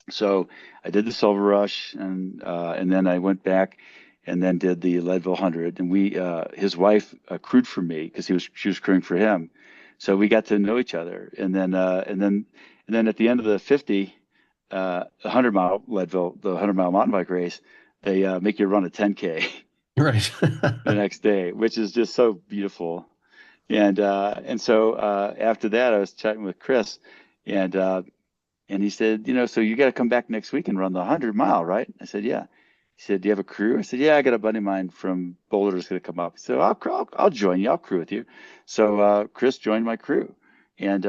So I did the Silver Rush, and then I went back and then did the Leadville 100. And his wife crewed for me because she was crewing for him. So we got to know each other. And then at the end of the 50, 100-mile Leadville, the 100-mile mountain bike race, they make you run a 10K Right. the next day, which is just so beautiful. And so after that, I was chatting with Chris, and and he said, so you got to come back next week and run the 100-mile, right? I said, yeah. He said, do you have a crew? I said, yeah, I got a buddy of mine from Boulder that's going to come up. He said, I'll join you. I'll crew with you. So Chris joined my crew, and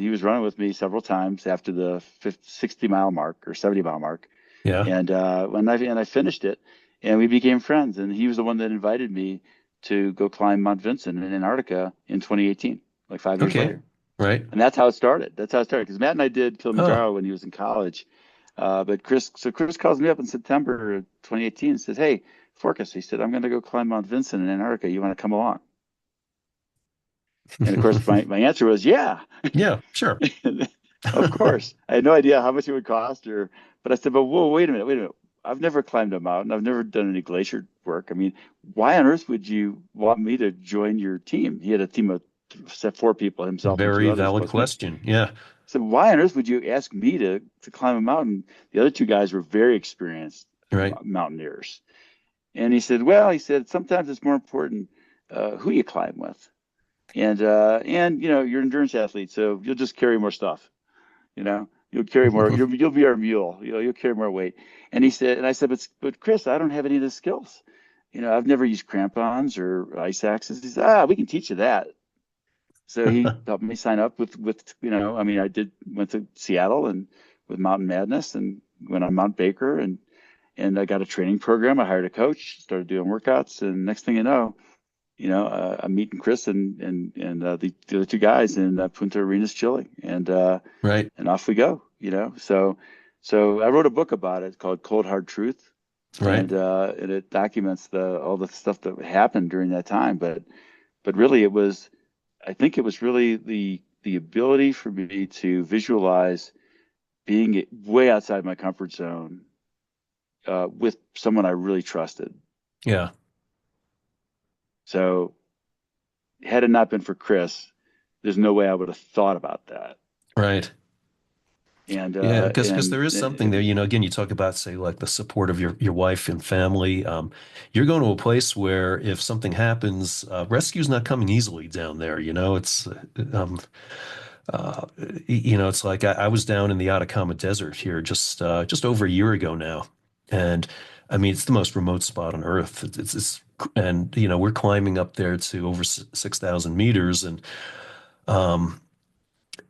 he was running with me several times after the 60-mile mark or 70-mile mark. Yeah. And when I finished it, and we became friends. And he was the one that invited me to go climb Mount Vinson in Antarctica in 2018, like 5 years Okay. later. Right. And that's how it started. That's how it started. Because Matt and I did Oh, Kilimanjaro when he was in college. But Chris calls me up in September 2018 and says, "Hey, Forkas," he said, "I'm going to go climb Mount Vinson in Antarctica. You want to come along?" And of course, my answer was, "Yeah, yeah, sure. of course." I had no idea how much it would cost, but I said, "But whoa, wait a minute. I've never climbed a mountain. I've never done any glacier work. I mean, why on earth would you want me to join your team?" He had a team of four people, himself and two Very others valid plus me. question. Yeah. So why on earth would you ask me to climb a mountain? The other two guys were very experienced Right. mountaineers, And he said, well, he said, sometimes it's more important who you climb with. And you're an endurance athlete, so you'll just carry more stuff. You'll carry more. You'll be our mule. You'll carry more weight. And he said, and I said, but Chris, I don't have any of the skills. I've never used crampons or ice axes. He said, we can teach you that. So he helped me sign up I mean, went to Seattle and with Mountain Madness and went on Mount Baker and I got a training program. I hired a coach, started doing workouts, and next thing you know, I'm meeting Chris and the other two guys in Punta Arenas, Chile, Right, and off we go. So I wrote a book about it called Cold Hard Truth, right. and it documents all the stuff that happened during that time. But really, I think it was really the ability for me to visualize being way outside my comfort zone with someone I really trusted. Yeah, So had it not been for Chris, there's no way I would have thought about that. right. And Yeah, uh, because and there is something there, again, you talk about, say, like the support of your wife and family. You're going to a place where if something happens, rescue's not coming easily down there. Um, uh, it's like I was down in the Atacama Desert here just over a year ago now, and I mean it's the most remote spot on Earth. And we're climbing up there to over 6,000 meters, and um,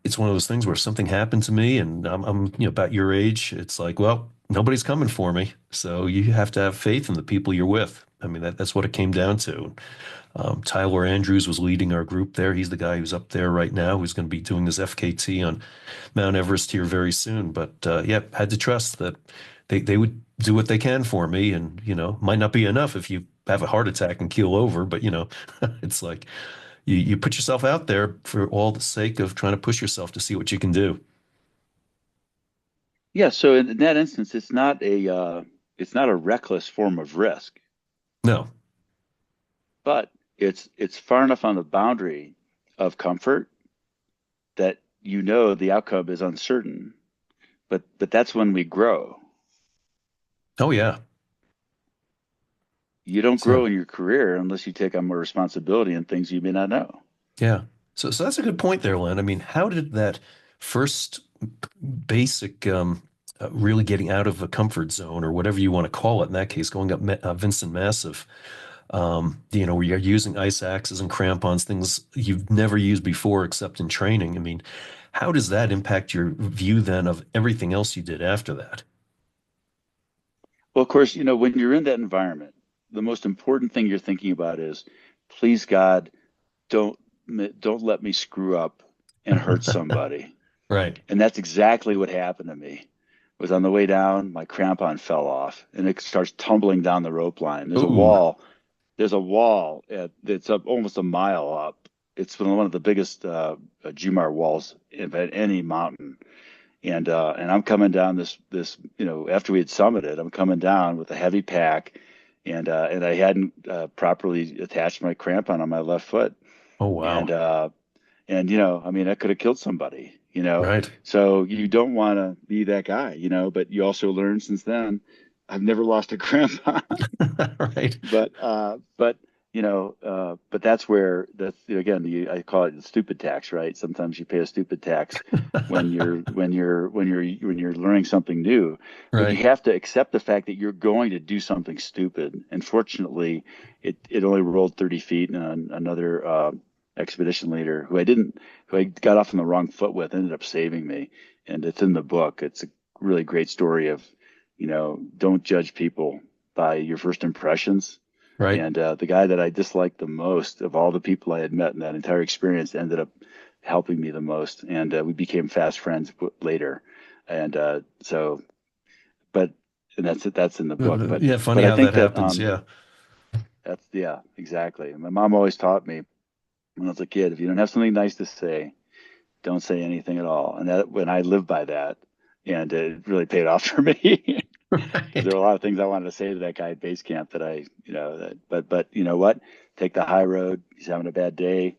it's one of those things where if something happened to me and I'm about your age, it's like, well, nobody's coming for me. So you have to have faith in the people you're with. I mean, that's what it came down to. Tyler Andrews was leading our group there. He's the guy who's up there right now, who's going to be doing this FKT on Mount Everest here very soon. But yeah, had to trust that they would do what they can for me. And, might not be enough if you have a heart attack and keel over, but, it's like you put yourself out there for all the sake of trying to push yourself to see what you can do. yeah, so in that instance, it's not a reckless form of risk, No. but it's far enough on the boundary of comfort that the outcome is uncertain. But that's when we grow. Oh, yeah. You don't grow So, in your career unless you take on more responsibility and things you may not know. yeah. So that's a good point there, Len. I mean, how did that first basic, really getting out of a comfort zone or whatever you want to call it, in that case, going up Vincent Massive, where you're using ice axes and crampons, things you've never used before except in training. I mean, how does that impact your view then of everything else you did after that? Well, of course, when you're in that environment, the most important thing you're thinking about is, please God, don't don't let me screw up and hurt somebody. Right. And that's exactly what happened to me. Was on the way down, my crampon fell off and it starts tumbling down the rope line. Ooh. There's a wall that's up almost a mile up. It's one of the biggest Jumar walls in any mountain. And I'm coming down this after we had summited, I'm coming down with a heavy pack, and I hadn't properly attached my crampon on my left foot, Oh, and wow. uh, I mean, I could have killed somebody. Right. So you don't want to be that guy, but you also learn since then, I've never lost a crampon. Right. But that's where again, I call it the stupid tax, right? Sometimes you pay a stupid tax when you're learning something new, but you Right. have to accept the fact that you're going to do something stupid. And fortunately, it only rolled 30 feet, and another expedition leader who I got off on the wrong foot with ended up saving me, and it's in the book. It's a really great story of, don't judge people by your first impressions. Right. And the guy that I disliked the most of all the people I had met in that entire experience ended up helping me the most, and we became fast friends later. And so, but and that's in the book. Yeah, But funny I how that think that happens. Yeah. that's yeah, exactly. My mom always taught me when I was a kid, if you don't have something nice to say, don't say anything at all. And that when I lived by that, and it really paid off for me. Because there Right. were a lot of things I wanted to say to that guy at base camp that but you know what? Take the high road. He's having a bad day,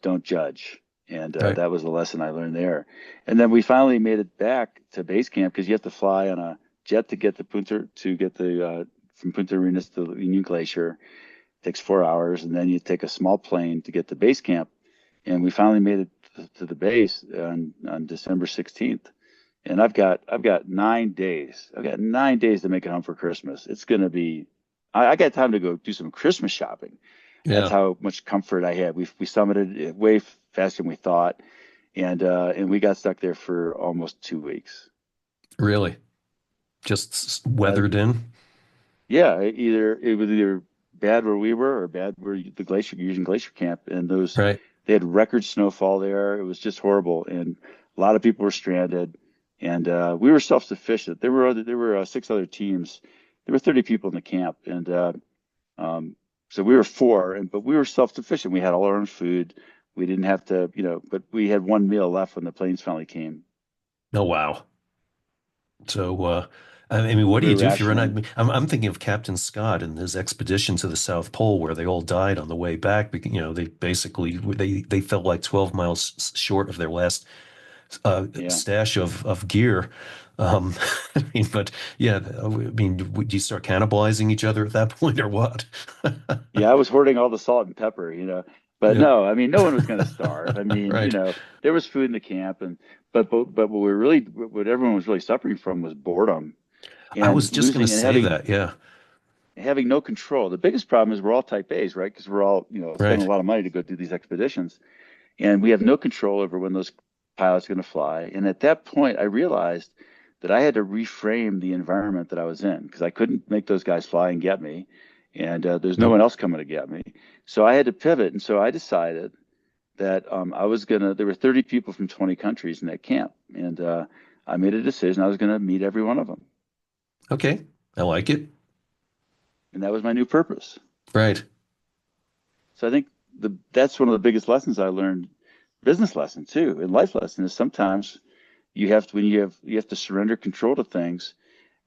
don't judge. And Right. that was the lesson I learned there. And then we finally made it back to base camp because you have to fly on a jet to get the Punta to get the from Punta Arenas to the Union Glacier. It takes 4 hours, and then you take a small plane to get to base camp. And we finally made it to the base on December 16th. And I've got 9 days. I've got 9 days to make it home for Christmas. It's gonna be I got time to go do some Christmas shopping. That's Yeah, how much comfort I had. We summited way faster than we thought, and we got stuck there for almost 2 weeks. really. Just Uh, weathered in. yeah, it was either bad where we were or bad where the glacier using glacier camp, and those Right. they had record snowfall there. It was just horrible, and a lot of people were stranded, and we were self-sufficient. There were 6 other teams. There were 30 people in the camp, and um, so we were four, but we were self-sufficient. We had all our own food. We didn't have to, but we had one meal left when the planes finally came. Oh, wow. So, I mean, what do We you were do if you're in? rationing. I'm thinking of Captain Scott and his expedition to the South Pole, where they all died on the way back. They basically they felt like 12 miles short of their last Yeah. stash of gear. Um, I mean, but yeah, I mean, would you start cannibalizing each other at that point, or what? Yeah, I was hoarding all the salt and pepper, but Yeah, no, I mean, no one was going to starve. I mean, right. there was food in the camp, and but what everyone was really suffering from was boredom I and was just going to losing and say having that. Yeah, having no control. The biggest problem is we're all type A's, right? Because we're all, spending right. a lot of money to go do these expeditions, and we have no control over when those pilots are going to fly. And at that point, I realized that I had to reframe the environment that I was in because I couldn't make those guys fly and get me, and there's no Nope. one else coming to get me. So I had to pivot, and so I decided that I was gonna. There were 30 people from 20 countries in that camp, and I made a decision I was going to meet every one of them, Okay, I like it. and that was my new purpose. Right. So I think that's one of the biggest lessons I learned, business lesson too, and life lesson is sometimes you have to when you have to surrender control to things,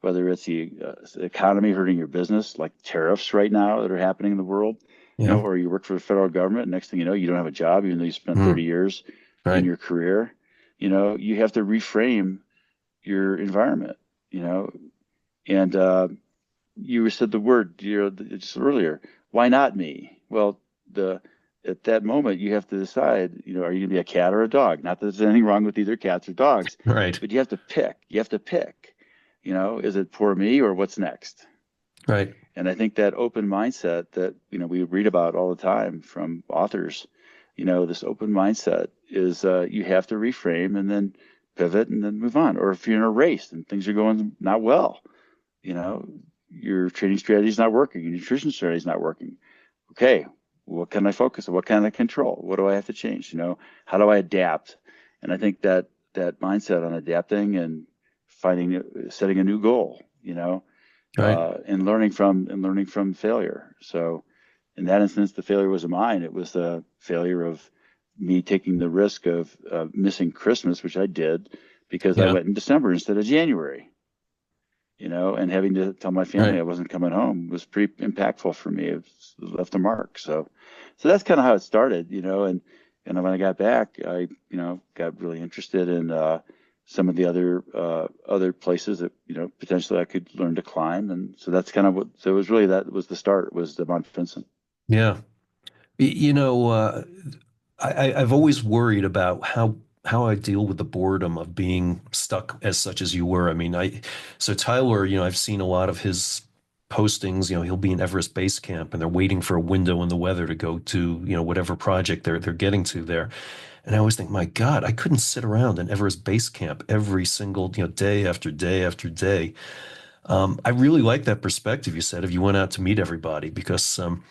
whether it's the economy hurting your business, like tariffs right now that are happening in the world, Yeah. or you work for the federal government. Next thing you know, you don't have a job, even though you spent Mm, 30 years in right. your career. You have to reframe your environment. You know, and you said the word just earlier. Why not me? Well, the at that moment you have to decide. Are you going to be a cat or a dog? Not that there's anything wrong with either cats or dogs, Right. but you have to pick. You have to pick. Is it poor me or what's next? Right. And I think that open mindset that we read about all the time from authors, this open mindset is you have to reframe and then pivot and then move on. Or if you're in a race and things are going not well, you know, your training strategy is not working, your nutrition strategy is not working. Okay, what can I focus on? What can I control? What do I have to change? How do I adapt? And I think that mindset on adapting and setting a new goal, Right. and learning from failure. So in that instance, the failure wasn't mine. It was the failure of me taking the risk of missing Christmas, which I did because I Yeah. went in December instead of January. And having to tell my family Right. I wasn't coming home was pretty impactful for me. It left a mark. So that's kind of how it started, and when I got back, I, got really interested in some of the other places that, potentially I could learn to climb. And so that's kind of so it was really, that was the start, was the Mount Vincent. Yeah. You know, I've always worried about how I deal with the boredom of being stuck as such as you were. I mean, so Tyler, I've seen a lot of his postings. He'll be in Everest Base Camp and they're waiting for a window in the weather to go to, whatever project they're getting to there. And I always think, my God, I couldn't sit around in Everest Base Camp every single, day after day after day. I really like that perspective you said if you went out to meet everybody because and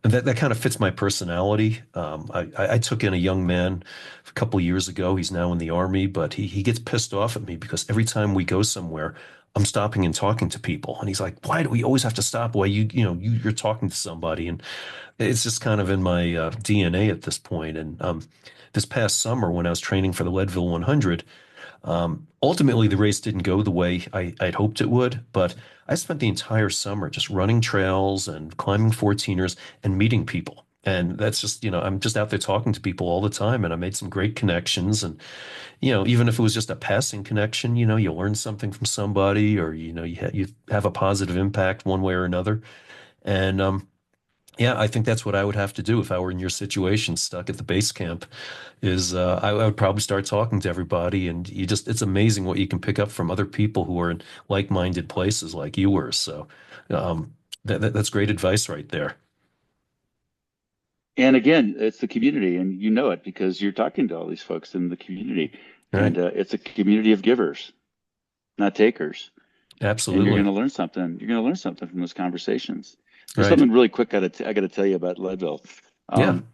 that kind of fits my personality. I took in a young man a couple of years ago. He's now in the army, but he gets pissed off at me because every time we go somewhere, I'm stopping and talking to people, and he's like, "Why do we always have to stop while you're talking to somebody?" And it's just kind of in my DNA at this point. And this past summer, when I was training for the Leadville 100, ultimately, the race didn't go the way I'd hoped it would, but I spent the entire summer just running trails and climbing 14ers and meeting people. And that's just, I'm just out there talking to people all the time, and I made some great connections. And, even if it was just a passing connection, you learn something from somebody, or, you have a positive impact one way or another. And, yeah, I think that's what I would have to do if I were in your situation, stuck at the base camp, is I would probably start talking to everybody. And it's amazing what you can pick up from other people who are in like-minded places like you were. So, that's great advice right there. And again, it's the community, and you know it because you're talking to all these folks in the community, and Right. it's a community of givers, not takers. And you're going Absolutely. to learn something. You're going to learn something from those conversations. There's Right. something really quick I got to tell you about Leadville. Yeah. Um,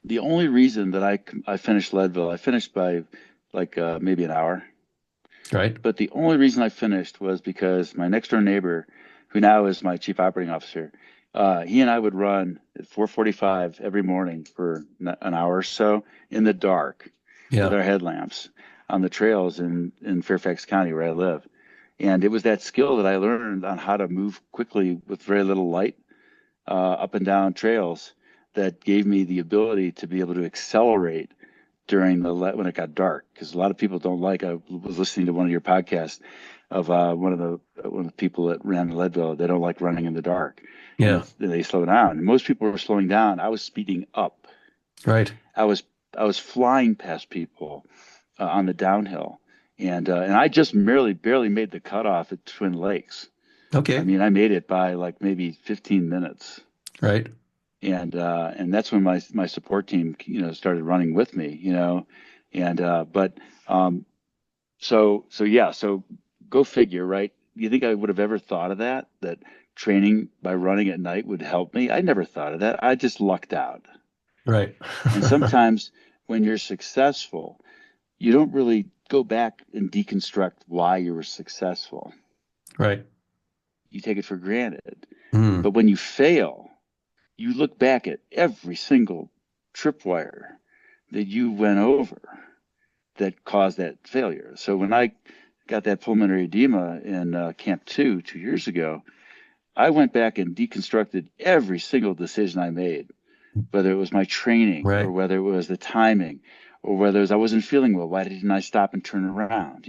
the only reason that I finished Leadville, I finished by like maybe an hour. Right. But the only reason I finished was because my next door neighbor, who now is my chief operating officer, he and I would run at 4:45 every morning for an hour or so in the dark with Yeah. our headlamps on the trails in Fairfax County where I live. And it was that skill that I learned on how to move quickly with very little light up and down trails that gave me the ability to be able to accelerate during when it got dark, because a lot of people don't like. I was listening to one of your podcasts of one of the people that ran Leadville. They don't like running in the dark, and Yeah. they slow down. And most people were slowing down. I was speeding up. Right. I was I was flying past people on the downhill, and I just barely made the cutoff at Twin Lakes. I Okay. mean, I made it by like maybe 15 minutes, Right. and that's when my support team started running with me, and but so go figure, right? You think I would have ever thought of that training by running at night would help me? I never thought of that. I just lucked out. Right. And sometimes when you're successful, you don't really go back and deconstruct why you were successful. Right. You take it for granted. Mm. But when you fail, you look back at every single tripwire that you went over that caused that failure. So when I got that pulmonary edema in Camp 2 2 years ago, I went back and deconstructed every single decision I made, whether it was my training or Right. whether it was the timing or whether it was I wasn't feeling well. Why didn't I stop and turn around,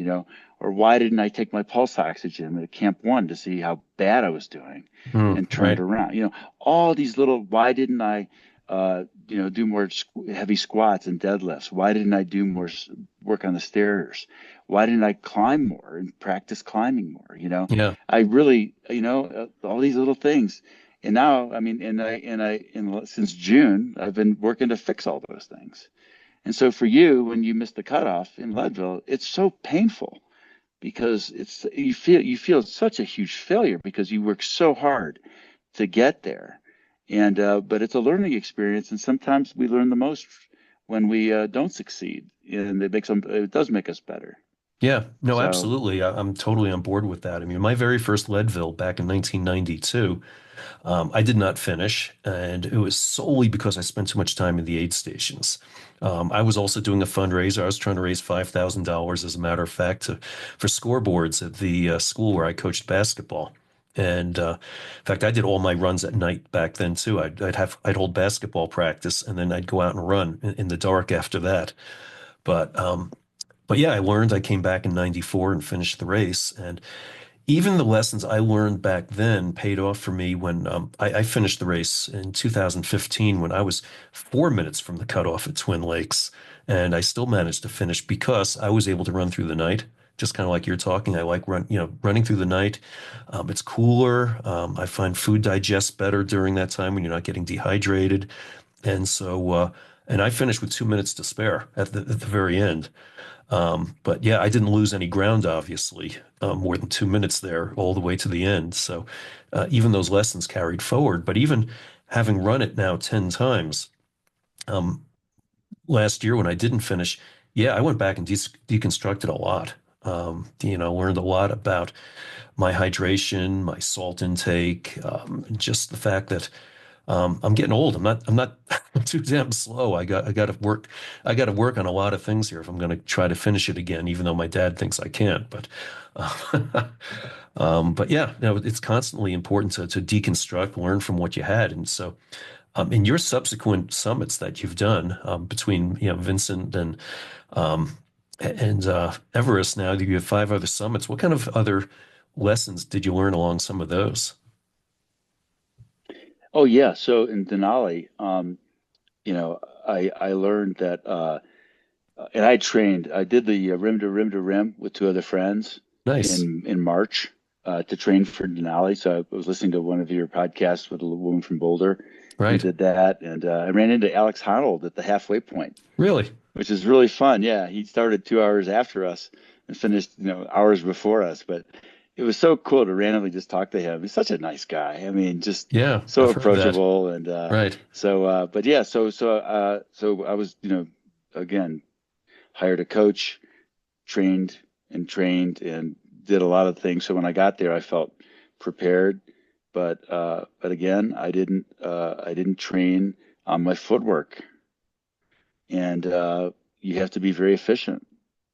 Or why didn't I take my pulse oxygen at Camp 1 to see how bad I was doing Mm. and turn it Right. around? All these little, why didn't I, do more heavy squats and deadlifts? Why didn't I do more work on the stairs? Why didn't I climb more and practice climbing more? Yeah. I really, all these little things. And now, I mean, since June, I've been working to fix all those things. And so for you, when you miss the cutoff in Leadville, it's so painful because you feel such a huge failure because you work so hard to get there. And but it's a learning experience, and sometimes we learn the most when we don't succeed, and it does make us better. Yeah. No, So absolutely. I'm totally on board with that. I mean, my very first Leadville back in 1992, I did not finish, and it was solely because I spent too much time in the aid stations. I was also doing a fundraiser. I was trying to raise $5,000, as a matter of fact, for scoreboards at the school where I coached basketball. And in fact, I did all my runs at night back then too. I'd hold basketball practice, and then I'd go out and run in the dark after that. But but yeah, I learned. I came back in '94 and finished the race, and even the lessons I learned back then paid off for me when I finished the race in 2015 when I was 4 minutes from the cutoff at Twin Lakes. And I still managed to finish because I was able to run through the night, just kind of like you're talking. I like running through the night. It's cooler. I find food digests better during that time when you're not getting dehydrated. And so, and I finished with 2 minutes to spare at the very end. But yeah, I didn't lose any ground, obviously, more than 2 minutes there all the way to the end. So even those lessons carried forward. But even having run it now 10 times, um, last year when I didn't finish, yeah, I went back and deconstructed a lot. Learned a lot about my hydration, my salt intake, and just the fact that I'm getting old. I'm not too damn slow. I got to work. I got to work on a lot of things here if I'm going to try to finish it again, even though my dad thinks I can't. Uh, but yeah, it's constantly important to deconstruct, learn from what you had. And so, In your subsequent summits that you've done between Vincent um, and Everest, now you have 5 other summits. What kind of other lessons did you learn along some of those? Oh yeah. So in Denali, I learned that, and I trained. I did the rim to rim to rim with two other friends Nice. in March to train for Denali. So I was listening to one of your podcasts with a woman from Boulder. We Right. did that, and I ran into Alex Honnold at the halfway point, Really? which is really fun. Yeah, he started 2 hours after us and finished, hours before us. But it was so cool to randomly just talk to him. He's such a nice guy. I mean, just Yeah, so I've heard that. approachable. And Right. but yeah, so I was, again, hired a coach, trained and did a lot of things. So when I got there, I felt prepared. But again, I didn't train on my footwork, and you have to be very efficient.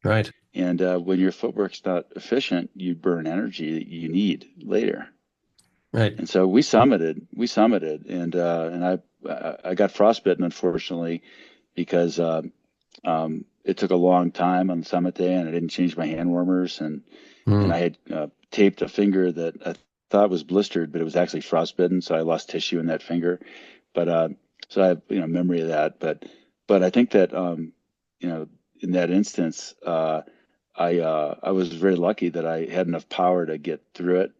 Right. And when your footwork's not efficient, you burn energy that you need later. Right. And so we summited, and I got frostbitten, unfortunately, because it took a long time on summit day, and I didn't change my hand warmers, and I Mm. had taped a finger that I thought was blistered, but it was actually frostbitten, so I lost tissue in that finger. But so I have, memory of that. But I think that, you know in that instance, I was very lucky that I had enough power to get through it,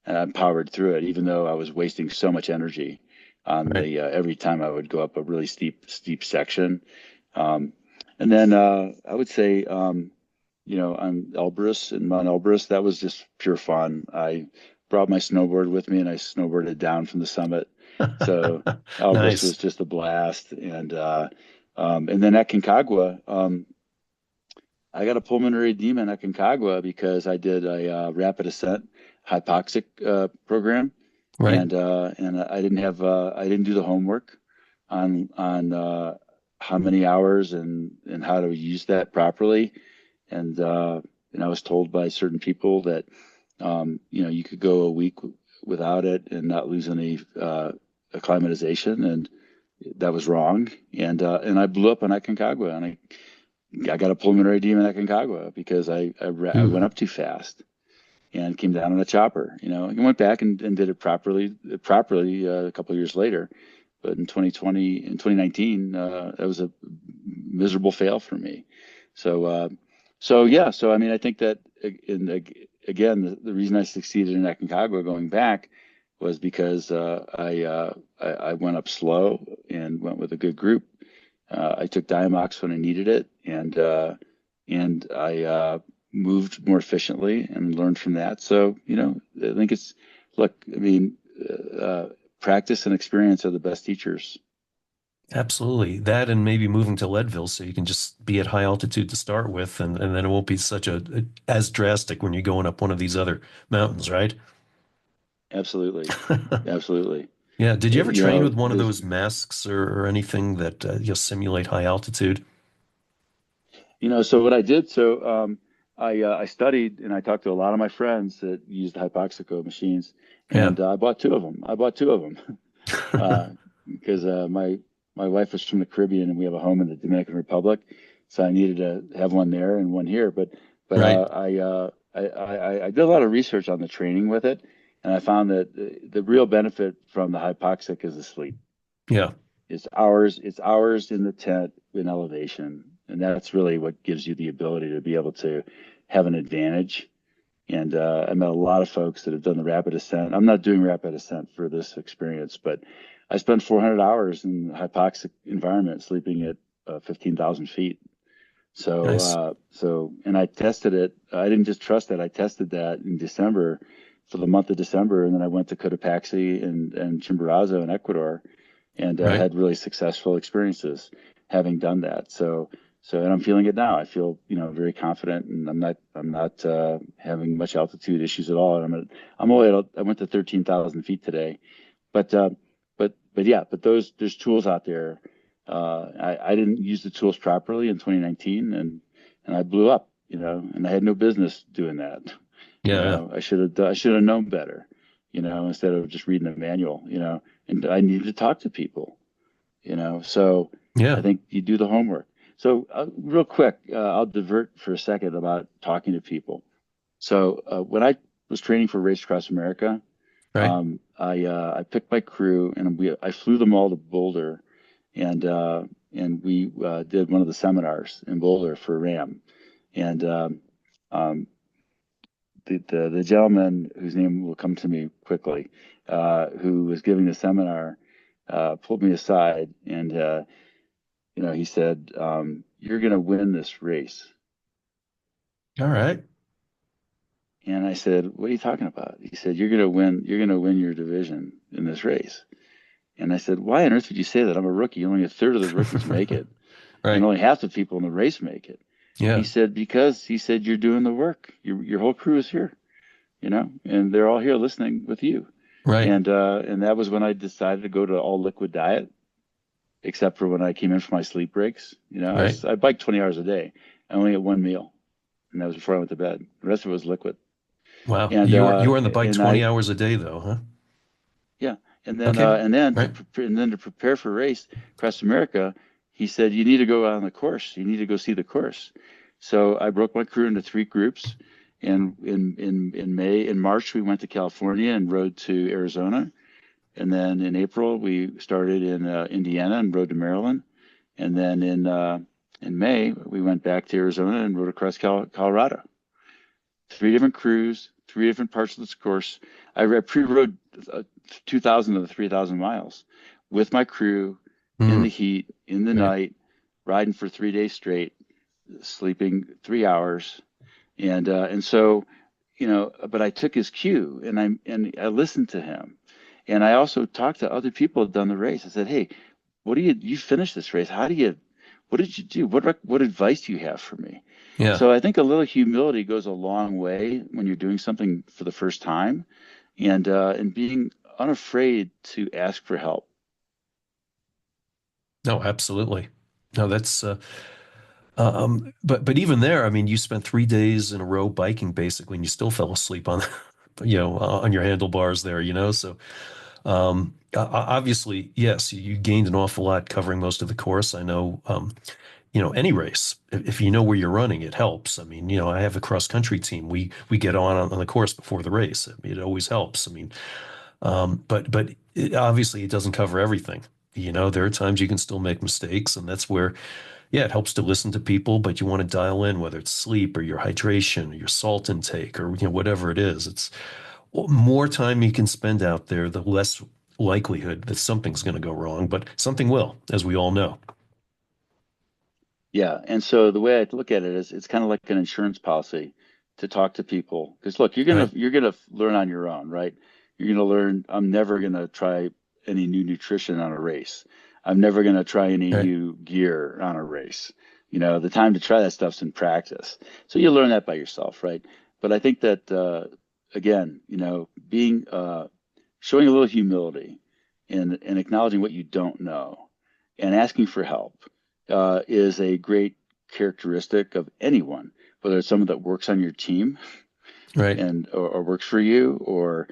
and I powered through it, even though I was wasting so much energy on Right. the every time I would go up a really steep section. Um, and then I would say, on Elbrus and Mount Elbrus, that was just pure fun. I brought my snowboard with me, and I snowboarded down from the summit. So Elbrus was Nice. just a blast. And then at Concagua, I got a pulmonary edema at Concagua because I did a rapid ascent hypoxic program, Right. and I didn't do the homework on how many hours and how to use that properly, and I was told by certain people that you could go a week without it and not lose any acclimatization, and that was wrong. And I blew up on Aconcagua, and I got a pulmonary edema in Aconcagua because I Mm. went up too fast and came down on a chopper. And went back and did it properly a couple of years later. But in 2019, that was a miserable fail for me. So, yeah. So I mean, I think that again, the reason I succeeded in Aconcagua going back was because I went up slow and went with a good group. I took Diamox when I needed it, and I moved more efficiently and learned from that. So, I think look, I mean, practice and experience are the best teachers. Absolutely. That and maybe moving to Leadville so you can just be at high altitude to start with, and then it won't be such as drastic when you're going up one of these other mountains, right? Absolutely. Absolutely. Yeah. Did you ever train with one of There's, those masks or anything that simulate high altitude? so what I did, I studied and I talked to a lot of my friends that used the Hypoxico machines, Yeah. and I bought two of them. I bought two of them because my wife was from the Caribbean, and we have a home in the Dominican Republic, so I needed to have one there and one here. But Right. I did a lot of research on the training with it, and I found that the real benefit from the hypoxic is the sleep. Yeah. It's hours in the tent in elevation, and that's really what gives you the ability to be able to have an advantage. And I met a lot of folks that have done the rapid ascent. I'm not doing rapid ascent for this experience, but I spent 400 hours in a hypoxic environment, sleeping at 15,000 feet. Nice. And I tested it. I didn't just trust it. I tested that in December, for the month of December, and then I went to Cotopaxi and Chimborazo in Ecuador, and Right. had really successful experiences having done that. And I'm feeling it now. I feel, very confident, and I'm not having much altitude issues at all. And I went to 13,000 feet today, but yeah, but there's tools out there. I didn't use the tools properly in 2019, and I blew up, and I had no business doing that. Yeah. Yeah. I should have known better, instead of just reading a manual, and I needed to talk to people. So I Yeah. think you do the homework. So real quick, I'll divert for a second about talking to people. So when I was training for Race Across America, Right. I picked my crew and I flew them all to Boulder, and we did one of the seminars in Boulder for RAM, and um, the gentleman whose name will come to me quickly, who was giving the seminar, pulled me aside and he said, "You're going to win this race." All right. And I said, "What are you talking about?" He said, "You're going to win. You're going to win your division in this race." And I said, "Why on earth would you say that? I'm a rookie. Only a third of the rookies make it, and Right. only half the people in the race make it." He Yeah. said, "Because," he said, "you're doing the work. Your whole crew is here, and they're all here listening with you." Right. And that was when I decided to go to all liquid diet, except for when I came in for my sleep breaks. Right. I biked 20 hours a day. I only ate one meal, and that was before I went to bed. The rest of it was liquid. Wow. And You were on the bike and 20 I hours a day though, huh? Yeah, Okay. to Right. prepare for a race across America, he said you need to go on the course. You need to go see the course. So I broke my crew into three groups, and in March we went to California and rode to Arizona, and then in April we started in Indiana and rode to Maryland, and then in May we went back to Arizona and rode across Colorado. Three different crews, three different parts of this course. I pre-rode 2,000 of the 3,000 miles with my crew in the Mm, heat, in the right. night, riding for 3 days straight, sleeping 3 hours, and so but I took his cue and I listened to him, and I also talked to other people who had done the race. I said, "Hey, what do you finished this race? What did you do? What advice do you have for me?" Yeah. So I think a little humility goes a long way when you're doing something for the first time, and being unafraid to ask for help. No, absolutely. No, that's but even there, I mean, you spent 3 days in a row biking basically, and you still fell asleep on on your handlebars there, so obviously, yes, you gained an awful lot covering most of the course. I know, any race, if you know where you're running, it helps. I mean, I have a cross country team. We get on the course before the race. I mean, it always helps. I mean, but obviously it doesn't cover everything. There are times you can still make mistakes, and that's where, yeah, it helps to listen to people, but you want to dial in whether it's sleep or your hydration or your salt intake or whatever it is. It's more time you can spend out there, the less likelihood that something's going to go wrong, but something will, as we all know. Yeah, and so the way I look at it is it's kind of like an insurance policy to talk to people. Because look, Right, you're gonna learn on your own, right? You're gonna learn. I'm never gonna try any new nutrition on a race. I'm never gonna try any right, new gear on a race. The time to try that stuff's in practice. So you learn that by yourself, right? But I think that again, being showing a little humility and acknowledging what you don't know and asking for help is a great characteristic of anyone, whether it's someone that works on your team right, or works for you, or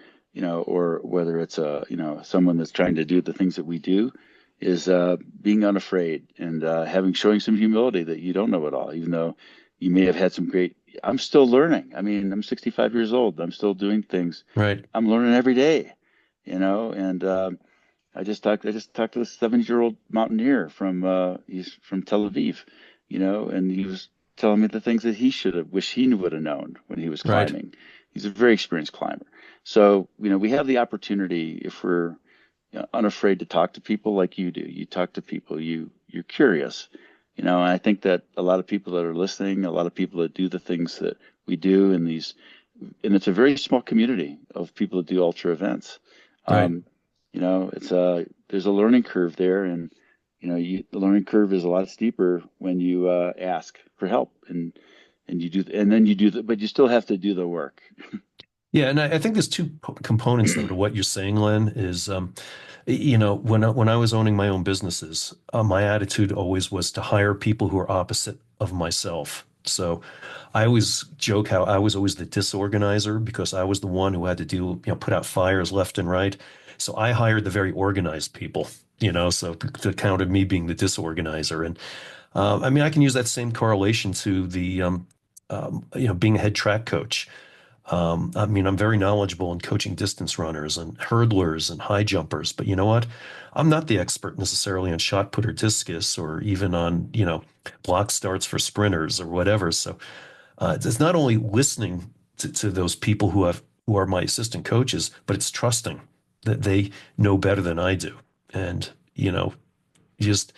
whether it's someone that's trying to do the things that we do, is being unafraid and showing some humility that you don't know it all, even though you may have had some great. I'm still learning. I mean, I'm 65 years old. I'm still doing things. right, I'm learning every day, and I just talked to a 70-year-old mountaineer he's from Tel Aviv, and he was telling me the things that he should have wished he would have known when he was right, climbing. He's a very experienced climber. So, we have the opportunity if we're unafraid to talk to people like you do. You talk to people, you're curious, and I think that a lot of people that are listening, a lot of people that do the things that we do and it's a very small community of people that do ultra events. right. Um, it's there's a learning curve there, and the learning curve is a lot steeper when you ask for help and you do, and then you do but you still have to do the work. Yeah, and I think there's two components though to what you're saying, Len, is when I was owning my own businesses, my attitude always was to hire people who are opposite of myself. So I always joke how I was always the disorganizer because I was the one who had to put out fires left and right. So I hired the very organized people. So to counter me being the disorganizer. And I mean, I can use that same correlation to the being a head track coach. I mean, I'm very knowledgeable in coaching distance runners and hurdlers and high jumpers, but you know what? I'm not the expert necessarily on shot put or discus or even on, block starts for sprinters or whatever. So it's not only listening to those people who are my assistant coaches, but it's trusting that they know better than I do. And, just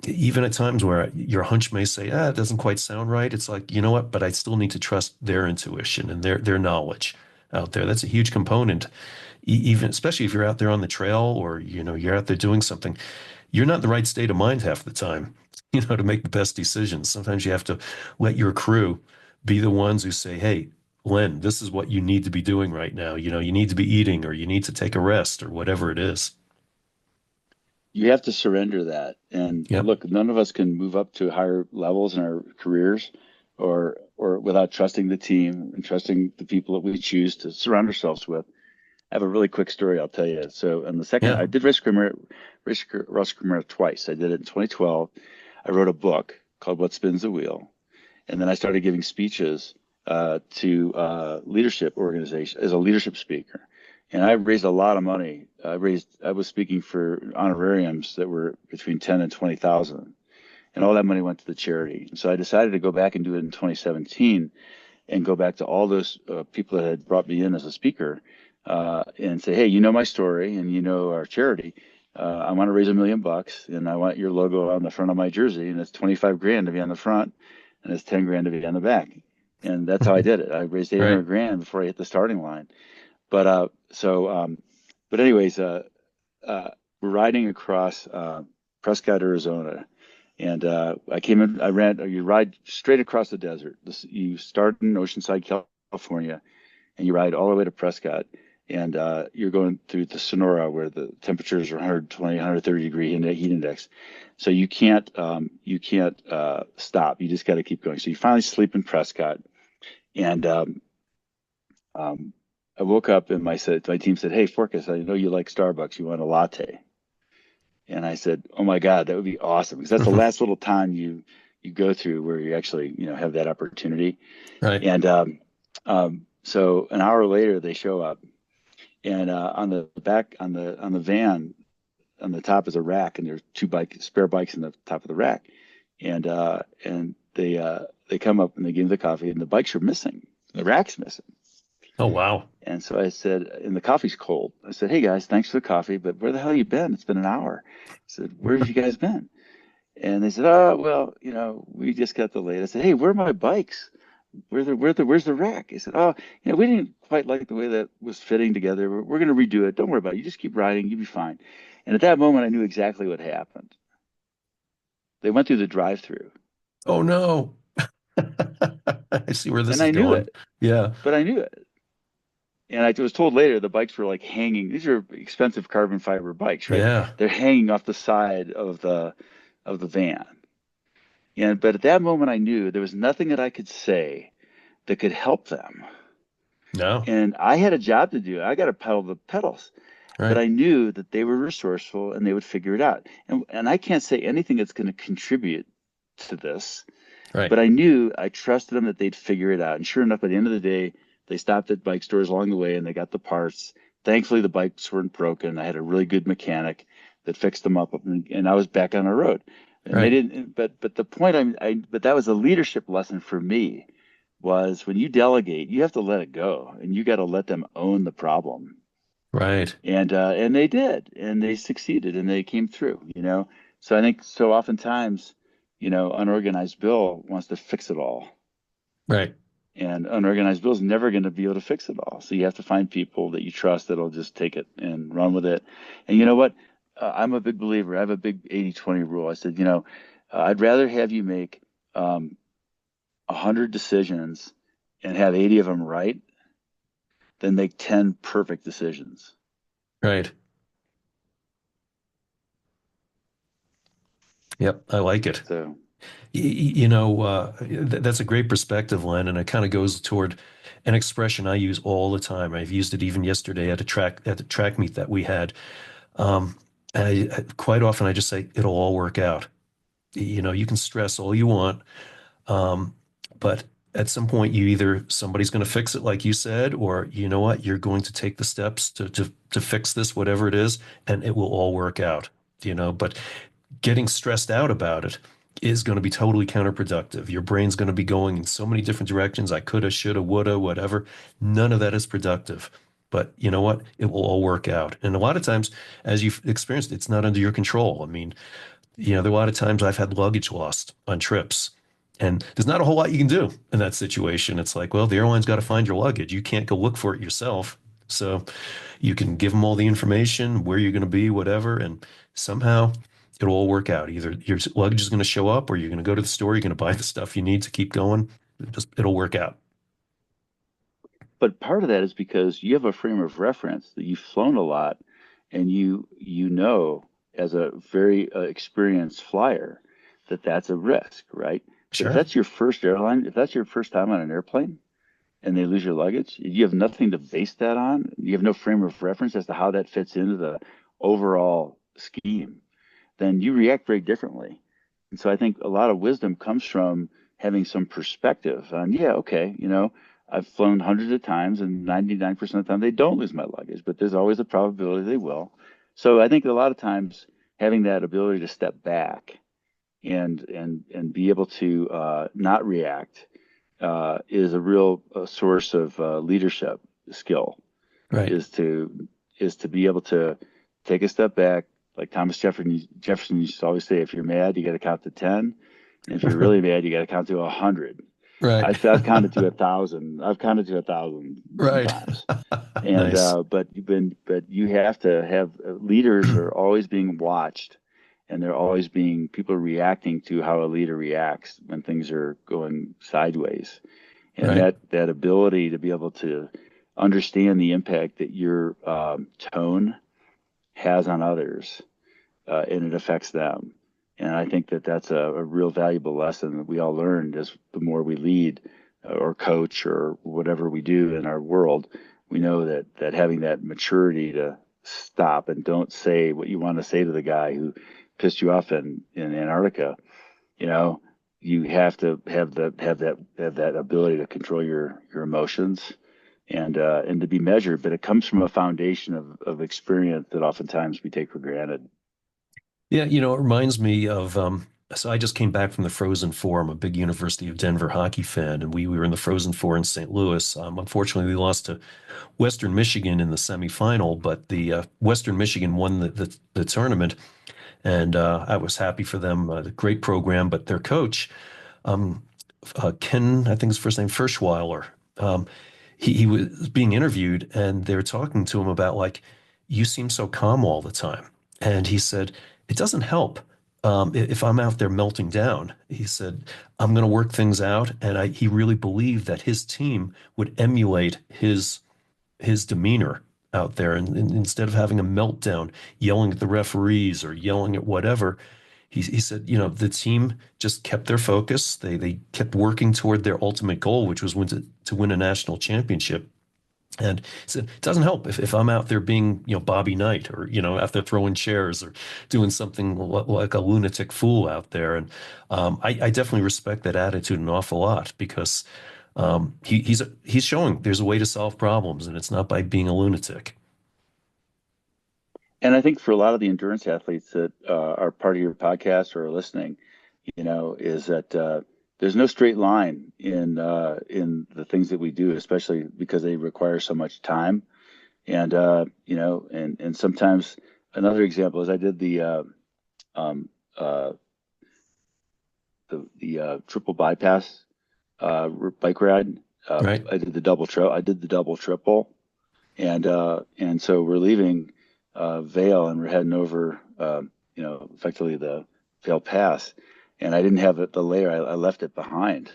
even at times where your hunch may say, it doesn't quite sound right. It's like, you know what? But I still need to trust their intuition and their knowledge out there. That's a huge component. Even especially if you're out there on the trail or you're out there doing something, you're not in the right state of mind half the time, to make the best decisions. Sometimes you have to let your crew be the ones who say, "Hey, Len, this is what you need to be doing right now. You need to be eating or you need to take a rest or whatever it is." You have to surrender that. And Yep. look, none of us can move up to higher levels in our careers or without trusting the team and trusting the people that we choose to surround ourselves with. I have a really quick story I'll tell you. So on the second, Yeah. I did Risk Premier twice. I did it in 2012. I wrote a book called What Spins the Wheel. And then I started giving speeches to leadership organization as a leadership speaker. And I raised a lot of money. I was speaking for honorariums that were between 10 and 20,000. And all that money went to the charity. And so I decided to go back and do it in 2017 and go back to all those people that had brought me in as a speaker and say, hey, you know my story and you know our charity. I want to raise $1 million and I want your logo on the front of my jersey. And it's 25 grand to be on the front and it's 10 grand to be on the back. And that's how I did it. I raised 800 Right. grand before I hit the starting line. But but anyways, we're riding across Prescott, Arizona, and I came in. I ran. You ride straight across the desert. You start in Oceanside, California, and you ride all the way to Prescott, and you're going through the Sonora where the temperatures are 120, 130 degree heat index. So you can't stop. You just got to keep going. So you finally sleep in Prescott, and um, I woke up and my team said, "Hey, Forkas, I know you like Starbucks. You want a latte?" And I said, "Oh my God, that would be awesome because that's the last little time you go through where you actually have that opportunity." Right. And so an hour later, they show up, and on the back on the van on the top is a rack, and there's two spare bikes in the top of the rack, and they come up and they give me the coffee, and the bikes are missing, the rack's missing. Oh, wow. And so I said, and the coffee's cold. I said, "Hey guys, thanks for the coffee, but where the hell you been? It's been an hour." I said, "Where have you guys been?" And they said, "Oh, well, we just got delayed." I said, "Hey, where are my bikes? Where's the rack?" He said, "Oh, we didn't quite like the way that was fitting together. We're going to redo it. Don't worry about it. You just keep riding. You'll be fine." And at that moment, I knew exactly what happened. They went through the drive-through, Oh no. I see where this and is I knew going. it, Yeah. but I knew it. And I was told later the bikes were like hanging. These are expensive carbon fiber bikes, right? Yeah. They're hanging off the side of the van. And but at that moment, I knew there was nothing that I could say that could help them. No. And I had a job to do. I got to pedal the pedals. But Right. I knew that they were resourceful and they would figure it out. And I can't say anything that's going to contribute to this, Right. but I trusted them that they'd figure it out. And sure enough, at the end of the day, they stopped at bike stores along the way and they got the parts. Thankfully, the bikes weren't broken. I had a really good mechanic that fixed them up, and I was back on the road. And they Right. didn't. But the point but that was a leadership lesson for me was when you delegate, you have to let it go, and you got to let them own the problem. Right. And they did, and they succeeded, and they came through. So I think so oftentimes, unorganized Bill wants to fix it all. Right. And unorganized Bill is never going to be able to fix it all. So you have to find people that you trust that'll just take it and run with it. And you know what? I'm a big believer. I have a big 80-20 rule. I said, I'd rather have you make 100 decisions and have 80 of them right than make 10 perfect decisions. Right. Yep. I like it. So That's a great perspective, Len, and it kind of goes toward an expression I use all the time. I've used it even yesterday at the track meet that we had. Quite often I just say it'll all work out. You can stress all you want, um, but at some point you either somebody's going to fix it like you said, or you know what, you're going to take the steps to fix this, whatever it is, and it will all work out. But getting stressed out about it is going to be totally counterproductive. Your brain's going to be going in so many different directions. I coulda, shoulda, woulda, whatever. None of that is productive. But you know what? It will all work out. And a lot of times, as you've experienced, it's not under your control. I mean, there are a lot of times I've had luggage lost on trips, and there's not a whole lot you can do in that situation. It's like, well, the airline's got to find your luggage. You can't go look for it yourself. So you can give them all the information, where you're going to be, whatever, and somehow it'll all work out. Either your luggage is going to show up, or you're going to go to the store, you're going to buy the stuff you need to keep going. It'll work out. But part of that is because you have a frame of reference that you've flown a lot, and you know as a very experienced flyer that that's a risk, right? But if Sure. that's your first airline, if that's your first time on an airplane and they lose your luggage, you have nothing to base that on. You have no frame of reference as to how that fits into the overall scheme. Then you react very differently. And so I think a lot of wisdom comes from having some perspective on, yeah, okay, I've flown hundreds of times and 99% of the time they don't lose my luggage, but there's always a probability they will. So I think a lot of times having that ability to step back and be able to not react is a real source of leadership skill Right. is to be able to take a step back. Like Jefferson used to always say, if you're mad, you got to count to 10. And if you're really mad, you got to count to 100. Right. I've counted to 1,000. I've counted to 1,000 Right. sometimes. And Nice. but you have to have leaders are always being watched, and they're always being people are reacting to how a leader reacts when things are going sideways, and Right. that ability to be able to understand the impact that your tone has on others, and it affects them. And I think that that's a real valuable lesson that we all learned as the more we lead or coach or whatever we do in our world, we know that having that maturity to stop and don't say what you want to say to the guy who pissed you off in Antarctica, you know, you have to have that ability to control your emotions and to be measured, but it comes from a foundation of experience that oftentimes we take for granted. Yeah, it reminds me of so I just came back from the Frozen Four. I'm a big University of Denver hockey fan, and we were in the Frozen Four in St. Louis. Unfortunately, we lost to Western Michigan in the semifinal, but the Western Michigan won the tournament, and I was happy for them. Great program, but their coach, um, Ken, I think his first name, Ferschweiler. Um, he was being interviewed, and they were talking to him about like, you seem so calm all the time, and he said it doesn't help. If I'm out there melting down, he said, I'm going to work things out, and he really believed that his team would emulate his demeanor out there, and instead of having a meltdown, yelling at the referees or yelling at whatever, he said, the team just kept their focus. They kept working toward their ultimate goal, which was to win a national championship. And he said, it doesn't help if I'm out there being, Bobby Knight or, out there throwing chairs or doing something like a lunatic fool out there. And I definitely respect that attitude an awful lot because he's showing there's a way to solve problems, and it's not by being a lunatic. And I think for a lot of the endurance athletes that are part of your podcast or are listening, is that there's no straight line in the things that we do, especially because they require so much time. And and sometimes another example is I did um, uh, the triple bypass bike ride. Right. I did the double triple, and so we're leaving Vale and we're heading over, effectively the Vale Pass, and I didn't have the layer. I left it behind,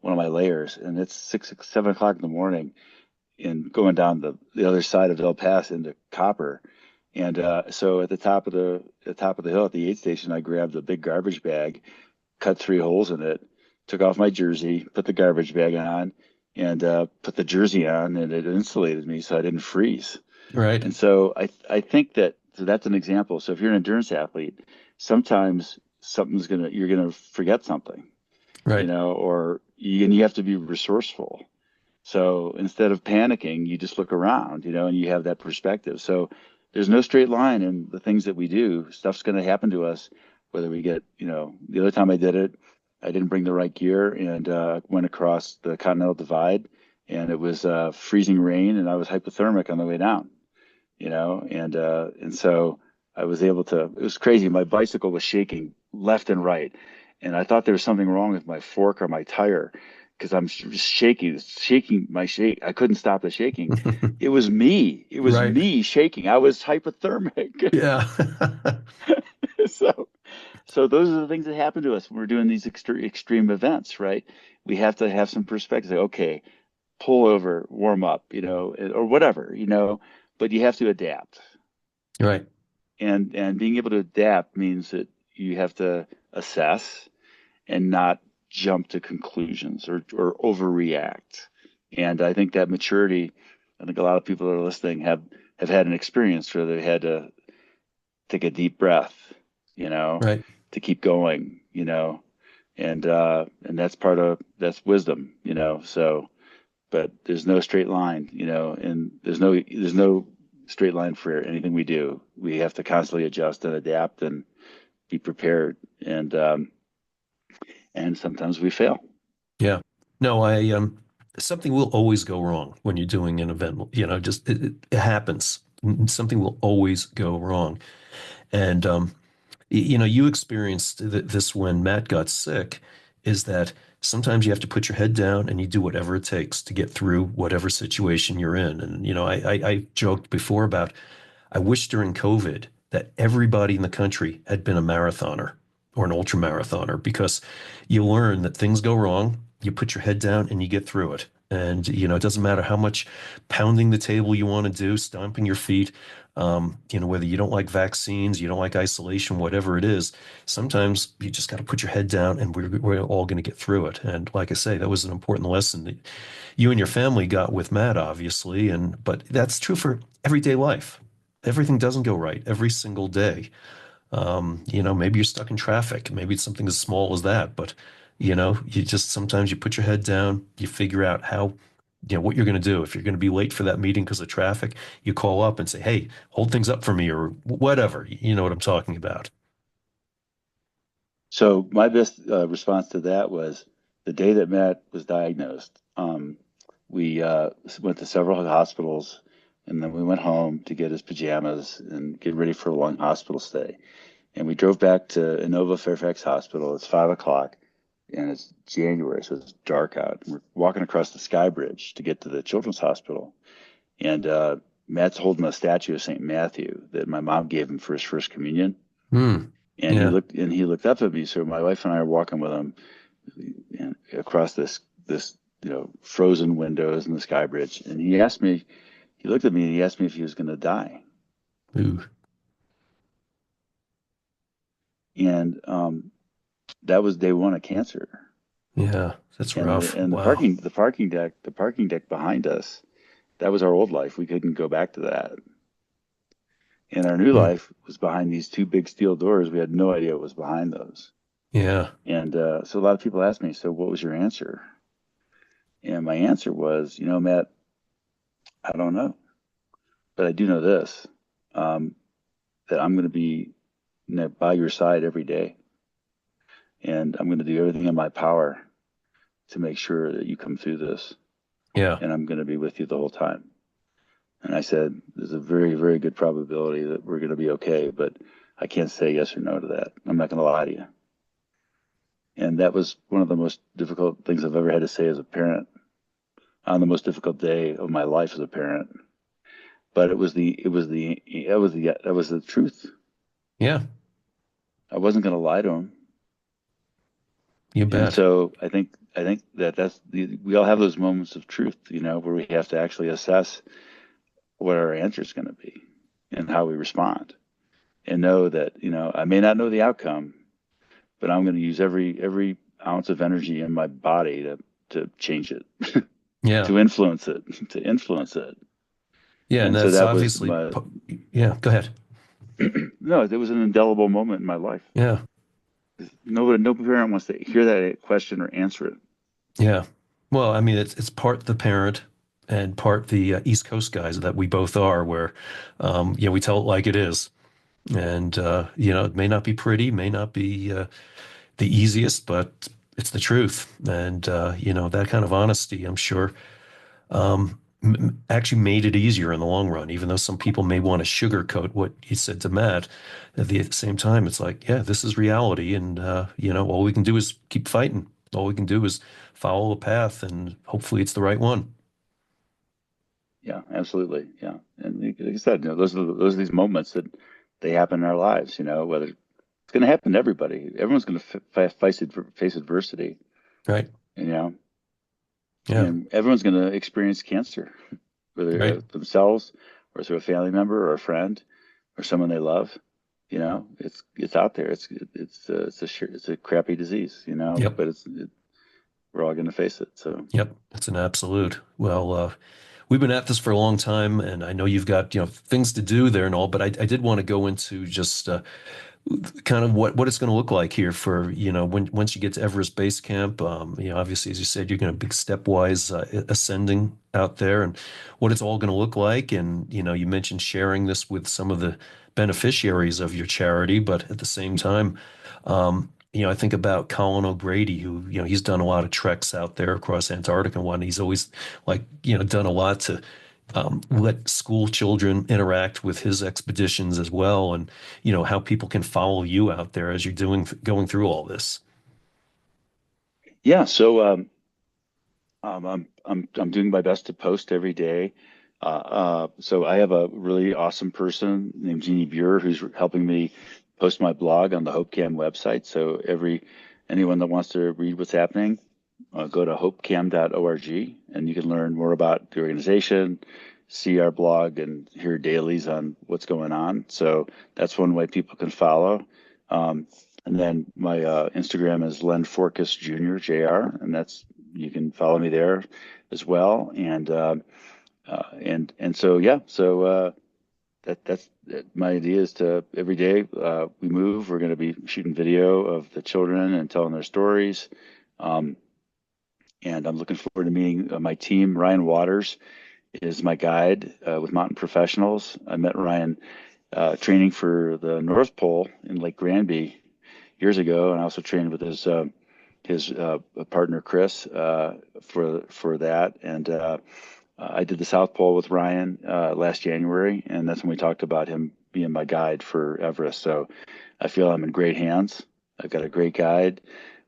one of my layers, and it's 7 o'clock in the morning, and going down the other side of Vale Pass into Copper. And so at the hill at the aid station, I grabbed a big garbage bag, cut three holes in it, took off my jersey, put the garbage bag on, and put the jersey on, and it insulated me so I didn't freeze. Right. And so I think that So that's an example. So if you're an endurance athlete, sometimes you're gonna forget something, Right. and you have to be resourceful. So instead of panicking, you just look around, and you have that perspective. So there's no straight line in the things that we do. Stuff's going to happen to us, whether we get, the other time I did it, I didn't bring the right gear and went across the Continental Divide, and it was freezing rain, and I was hypothermic on the way down, and so I was able to. It was crazy. My bicycle was shaking left and right, and I thought there was something wrong with my fork or my tire because I'm just shaking my shake. I couldn't stop the shaking. It was me. It was Right. me shaking. I was hypothermic. Yeah. So, so those are the things that happen to us when we're doing these extreme events, right? We have to have some perspective. Say, okay, pull over, warm up, or whatever, but you have to adapt. Right. And being able to adapt means that you have to assess and not jump to conclusions or overreact. And I think that maturity, I think a lot of people that are listening have had an experience where they had to take a deep breath, you know, Right. to keep going, and that's wisdom, So, but there's no straight line, and there's no straight line for anything we do. We have to constantly adjust and adapt and be prepared, and sometimes we fail. Yeah. No, something will always go wrong when you're doing an event. Just it happens. Something will always go wrong. And you experienced this when Matt got sick, is that sometimes you have to put your head down and you do whatever it takes to get through whatever situation you're in. And I joked before about I wish during COVID that everybody in the country had been a marathoner or an ultra marathoner because you learn that things go wrong, you put your head down and you get through it. And, it doesn't matter how much pounding the table you want to do, stomping your feet, whether you don't like vaccines, you don't like isolation, whatever it is, sometimes you just got to put your head down and we're all going to get through it. And like I say, that was an important lesson that you and your family got with Matt, obviously. But that's true for everyday life. Everything doesn't go right every single day. Maybe you're stuck in traffic. Maybe it's something as small as that, but you just sometimes you put your head down, you figure out what you're going to do. If you're going to be late for that meeting because of traffic, you call up and say, "Hey, hold things up for me," or whatever. You know what I'm talking about. So my best response to that was the day that Matt was diagnosed. We went to several hospitals, and then we went home to get his pajamas and get ready for a long hospital stay. And we drove back to Inova Fairfax Hospital. It's 5 o'clock, and it's January, so it's dark out. We're walking across the Sky Bridge to get to the Children's Hospital, and Matt's holding a statue of St. Matthew that my mom gave him for his first communion. Hmm. And Yeah. he looked up at me. So my wife and I are walking with him across this frozen windows in the Sky Bridge, and he looked at me and he asked me if he was going to die. Ooh. And that was day one of cancer. Yeah. That's And rough. Wow. the parking deck behind us, that was our old life. We couldn't go back to that. And our new Hmm. life was behind these two big steel doors. We had no idea what was behind those. Yeah. And so a lot of people ask me, so what was your answer? And my answer was, Matt, I don't know, but I do know this, um, that I'm going to be by your side every day. And I'm going to do everything in my power to make sure that you come through this. Yeah. And I'm going to be with you the whole time. And I said, there's a very, very good probability that we're going to be okay, but I can't say yes or no to that. I'm not going to lie to you. And that was one of the most difficult things I've ever had to say as a parent on the most difficult day of my life as a parent. But that was the truth. Yeah. I wasn't going to lie to him. You And bet. so I think we all have those moments of truth, where we have to actually assess what our answer is going to be and how we respond, and know that I may not know the outcome, but I'm going to use every ounce of energy in my body to change it, Yeah. to influence it. Yeah. And And so that's that was obviously, my yeah. Go ahead. No, it was an indelible moment in my life. Yeah. No parent wants to hear that question or answer it. Yeah. Well, I mean, it's part the parent and part the East Coast guys that we both are, where we tell it like it is. And it may not be pretty, may not be the easiest, but it's the truth. And that kind of honesty, I'm sure, actually made it easier in the long run, even though some people may want to sugarcoat what you said to Matt. At the same time, it's like, yeah, this is reality, and all we can do is keep fighting. All we can do is follow the path, and hopefully it's the right one. Yeah, absolutely. Yeah, and like I said, those are these moments that they happen in our lives. Whether it's going to happen to everybody, everyone's going to face adversity. Right. You know, Yeah. and everyone's going to experience cancer, whether Right. themselves or through a family member or a friend or someone they love. It's out there. It's a crappy disease. Yep. But we're all going to face it. So Yep. It's an absolute. Well, we've been at this for a long time, and I know you've got, things to do there and all, but I did want to go into just kind of what it's going to look like here for, when once you get to Everest Base Camp. Obviously, as you said, you're going to be stepwise ascending out there, and what it's all going to look like. And, you mentioned sharing this with some of the beneficiaries of your charity, but at the same time, I think about Colin O'Grady, who, he's done a lot of treks out there across Antarctica and whatnot. He's always like, done a lot to let school children interact with his expeditions as well, and how people can follow you out there as you're going through all this. yeah, so I'm doing my best to post every day. So I have a really awesome person named Jeannie Buer who's helping me post my blog on the Hopecam website. So anyone that wants to read what's happening, go to hopecam.org and you can learn more about the organization, see our blog, and hear dailies on what's going on. So that's one way people can follow. And then my Instagram is Len Forkas Jr. Jr. And you can follow me there as well. And so yeah, so that's my idea is to every day we move. We're going to be shooting video of the children and telling their stories. Um, and I'm looking forward to meeting my team. Ryan Waters is my guide with Mountain Professionals. I met Ryan training for the North Pole in Lake Granby years ago, and I also trained with his partner Chris for that. And I did the South Pole with Ryan last January, and that's when we talked about him being my guide for Everest. So I feel I'm in great hands. I've got a great guide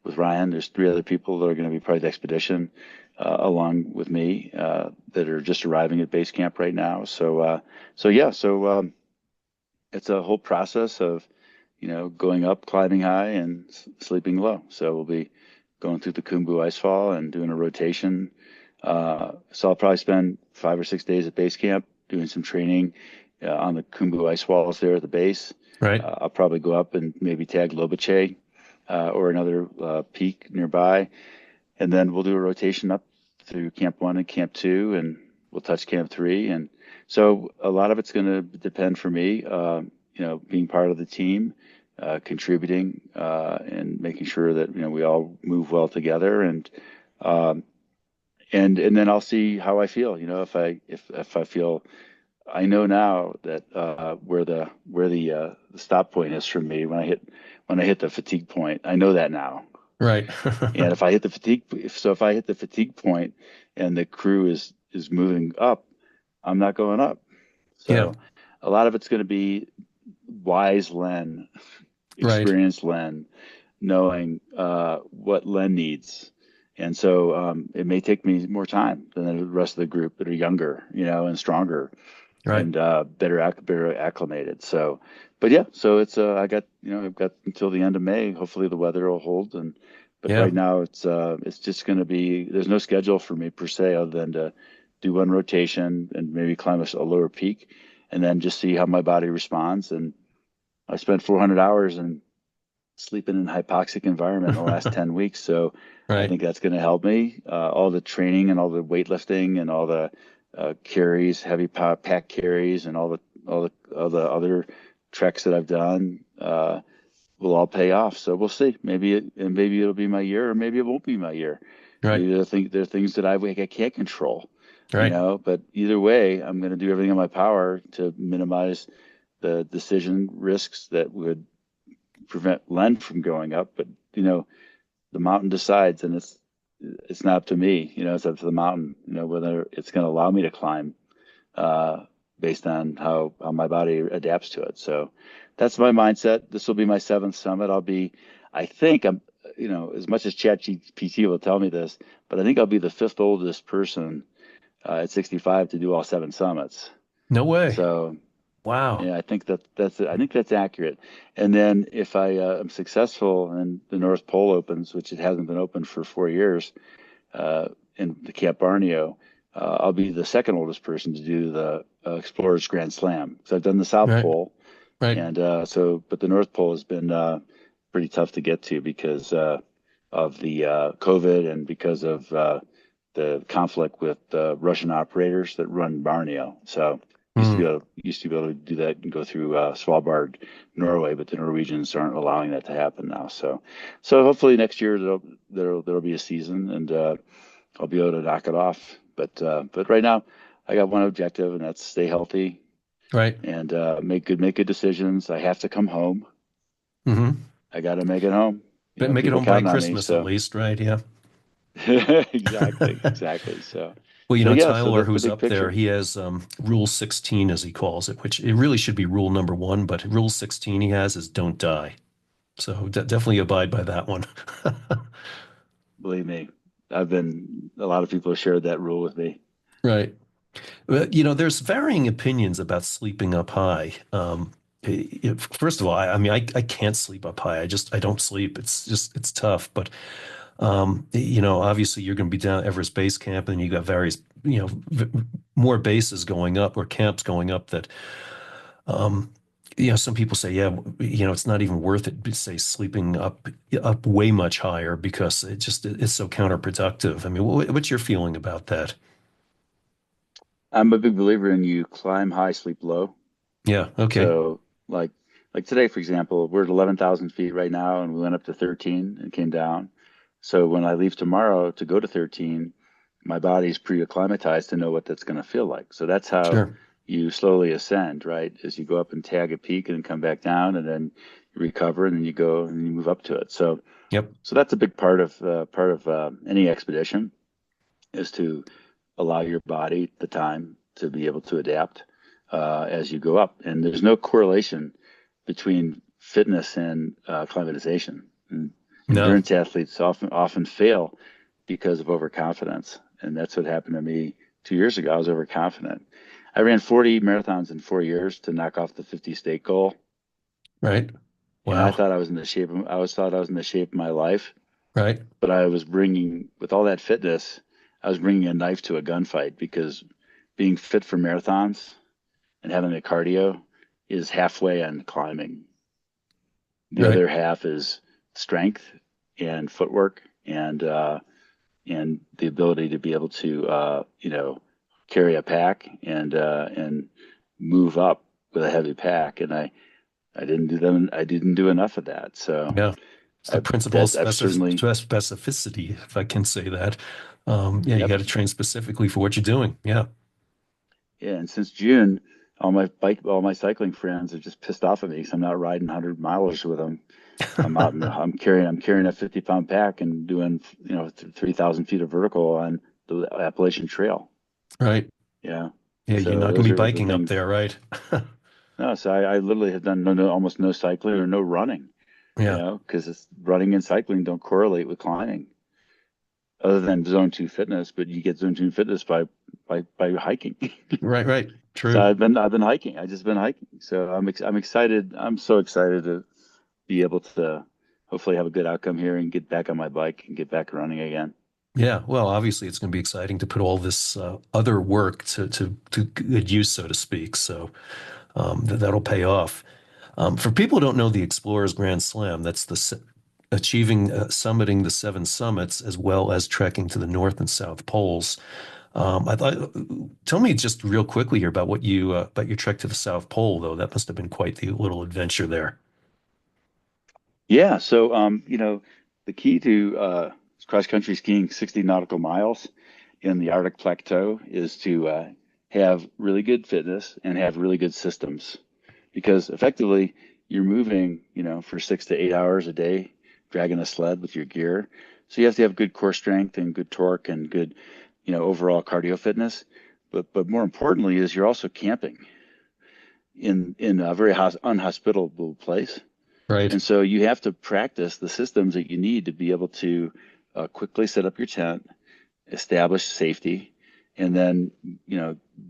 with Ryan. There's three other people that are going to be part of the expedition along with me that are just arriving at base camp right now. So it's a whole process of going up, climbing high, and sleeping low. So we'll be going through the Khumbu Icefall and doing a rotation. So I'll probably spend 5 or 6 days at base camp doing some training on the Khumbu ice walls there at the base. Right. I'll probably go up and maybe tag Lobuche or another peak nearby, and then we'll do a rotation up through Camp 1 and Camp 2, and we'll touch Camp 3. And so a lot of it's going to depend for me, being part of the team, contributing, and making sure that we all move well together. Um, and then I'll see how I feel. If I feel, I know now that where the stop point is for me when I hit the fatigue point. I know that now. Right. And if I hit the fatigue, if I hit the fatigue point and the crew is moving up, I'm not going up. Yeah. So a lot of it's going to be wise Len, Right. experienced Len, knowing what Len needs. And so it may take me more time than the rest of the group that are younger, and stronger Right. and better acclimated. So, but yeah, so it's I've got until the end of May. Hopefully the weather will hold, but Yeah. right now it's just going to be, there's no schedule for me per se other than to do one rotation and maybe climb a lower peak and then just see how my body responds. And I spent 400 hours in sleeping in a hypoxic environment in the last 10 weeks. So I Right. think that's going to help me. All the training and all the weightlifting and all the carries, heavy pack carries, and all the other treks that I've done will all pay off. So we'll see. Maybe it'll be my year, or maybe it won't be my year. Right. Maybe there are things that I can't control, Right. But either way, I'm going to do everything in my power to minimize the decision risks that would prevent Len from going up. But the mountain decides, and it's not up to me. It's up to the mountain. Whether it's going to allow me to climb uh, based on how my body adapts to it. So that's my mindset. This will be my seventh summit. I think as much as ChatGPT will tell me this, but I think I'll be the fifth oldest person at 65 to do all seven summits. No way. So Wow. yeah, I think that's accurate. And then if I am successful and the North Pole opens, which it hasn't been open for 4 years, uh, in the Camp Borneo, I'll be the second oldest person to do the Explorers Grand Slam. So I've done the South Right. Pole, Right. and but the North Pole has been pretty tough to get to because of the COVID and because of the conflict with Russian operators that run Borneo. So Mm. used to be able to do that and go through Svalbard, Norway, but the Norwegians aren't allowing that to happen now. So hopefully next year there'll be a season, and I'll be able to knock it off. But right now, I got one objective, and that's stay healthy Right. and make good decisions. I have to come home. Hmm. I got to make it home. But make it People home by counting on me. Christmas at So least, right? Yeah. exactly. Well, So yeah. So Tyler, that's the who's big up there, picture. he has Rule 16, as he calls it, which it really should be rule number one, but Rule 16 he has is don't die. So definitely abide by that one. Believe me, a lot of people have shared that rule with me. Right. But, there's varying opinions about sleeping up high. First of all, I mean, I can't sleep up high. I don't sleep. It's tough. But, obviously you're going to be down at Everest Base Camp and you got various, more bases going up or camps going up that, um, some people say, yeah, it's not even worth it, say, sleeping up way much higher because it's so counterproductive. I mean, what's your feeling about that? I'm a big believer in you climb high, sleep low. Yeah. Okay. So like today, for example, we're at 11,000 feet right now, and we went up to 13 and came down. So when I leave tomorrow to go to 13, my body's pre-acclimatized to know what that's going to feel like. So that's how Sure. you slowly ascend, right? As you go up and tag a peak and then come back down, and then you recover, and then you go and you move up to it. Yep. So that's a big part of any expedition is to allow your body the time to be able to adapt as you go up. And there's no correlation between fitness and climatization. And No. endurance athletes often fail because of overconfidence, and that's what happened to me 2 years ago. I was overconfident. I ran 40 marathons in 4 years to knock off the 50 state goal, Right. and I Wow. thought I was in the shape. I always thought I was in the shape of my life, Right. but I was bringing, with all that fitness, I was bringing a knife to a gunfight because being fit for marathons and having the cardio is halfway on climbing. The Right. other half is strength and footwork and the ability to be able to carry a pack and move up with a heavy pack. And I didn't do them. I didn't do enough of that. So Yeah. It's the I've principle of I've certainly specificity, if I can say that. Yeah, you yep. got to train specifically for what you're doing. Yeah. Yeah, and since June, all my cycling friends are just pissed off at me because I'm not riding 100 milers with them. I'm carrying a 50-pound pack and doing 3,000 feet of vertical on the Appalachian Trail. Right. Yeah, Yeah, you're so not going those to be are the biking up things. there, right? No, so I literally have done almost no cycling or no running. Yeah. Because it's running and cycling don't correlate with climbing, other than zone two fitness. But you get zone two fitness by hiking. Right, right. So True. I've been hiking. I just been hiking. So I'm excited. I'm so excited to be able to hopefully have a good outcome here and get back on my bike and get back running again. Yeah. Well, obviously it's going to be exciting to put all this other work to good use, so to speak. So that'll pay off. For people who don't know the Explorers Grand Slam, that's achieving summiting the seven summits as well as trekking to the North and South Poles. I thought, tell me just real quickly here about what you about your trek to the South Pole, though. That must have been quite the little adventure there. Yeah, so the key to cross-country skiing 60 nautical miles in the Arctic Plateau is to have really good fitness and have really good systems, because effectively you're moving, for 6 to 8 hours a day, dragging a sled with your gear. So you have to have good core strength and good torque and good, overall cardio fitness. But more importantly is you're also camping in a very unhospitable place. Right. And so you have to practice the systems that you need to be able to quickly set up your tent, establish safety, and then,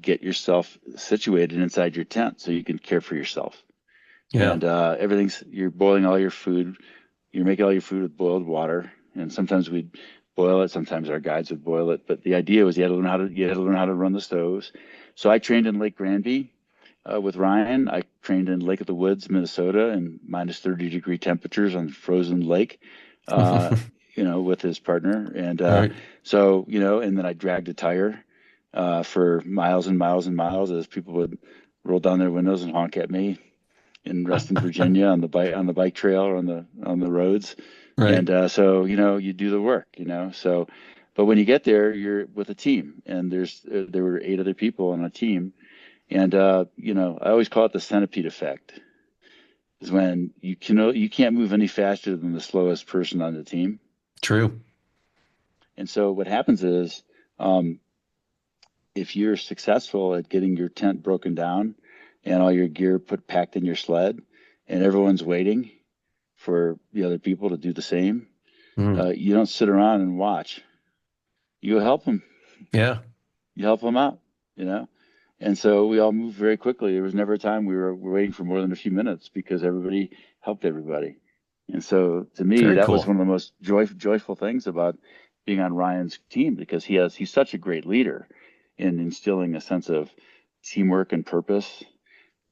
get yourself situated inside your tent so you can care for yourself. Yeah. And you're boiling all your food. You're making all your food with boiled water. And sometimes we'd boil it. Sometimes our guides would boil it. But the idea was you had to learn how to run the stoves. So I trained in Lake Granby with Ryan. I trained in Lake of the Woods, Minnesota, in minus 30-degree temperatures on frozen lake, uh, with his partner. And Right. and then I dragged a tire for miles and miles and miles as people would roll down their windows and honk at me in Reston, Virginia, on the bike trail or on the roads. Right. And you do the work. So, but when you get there, you're with a team, and there were 8 other people on a team, and I always call it the centipede effect. Is when you can't move any faster than the slowest person on the team. True. And so what happens is, um, if you're successful at getting your tent broken down and all your gear packed in your sled, and everyone's waiting for the other people to do the same, Mm. you don't sit around and watch. You help them. Yeah. You help them out. You know. And so we all moved very quickly. There was never a time we were waiting for more than a few minutes because everybody helped everybody. And so to me, Very that was cool. one of the most joyful things about being on Ryan's team, because he's such a great leader in instilling a sense of teamwork and purpose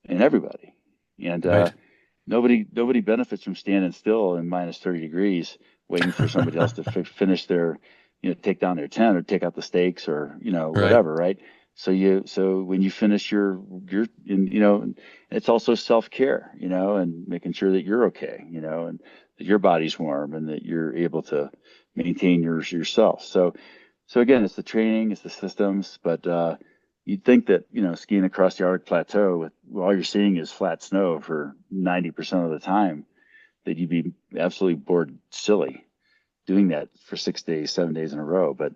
in everybody. And Right. nobody benefits from standing still in minus 30 degrees waiting for somebody else to finish their, take down their tent or take out the stakes or, Right. whatever, right? So when you finish your, it's also self-care, and making sure that you're okay, and that your body's warm and that you're able to maintain yourself. So again, it's the training, it's the systems, but you'd think that, skiing across the Arctic Plateau with all you're seeing is flat snow for 90% of the time, that you'd be absolutely bored silly doing that for 6 days, 7 days in a row. But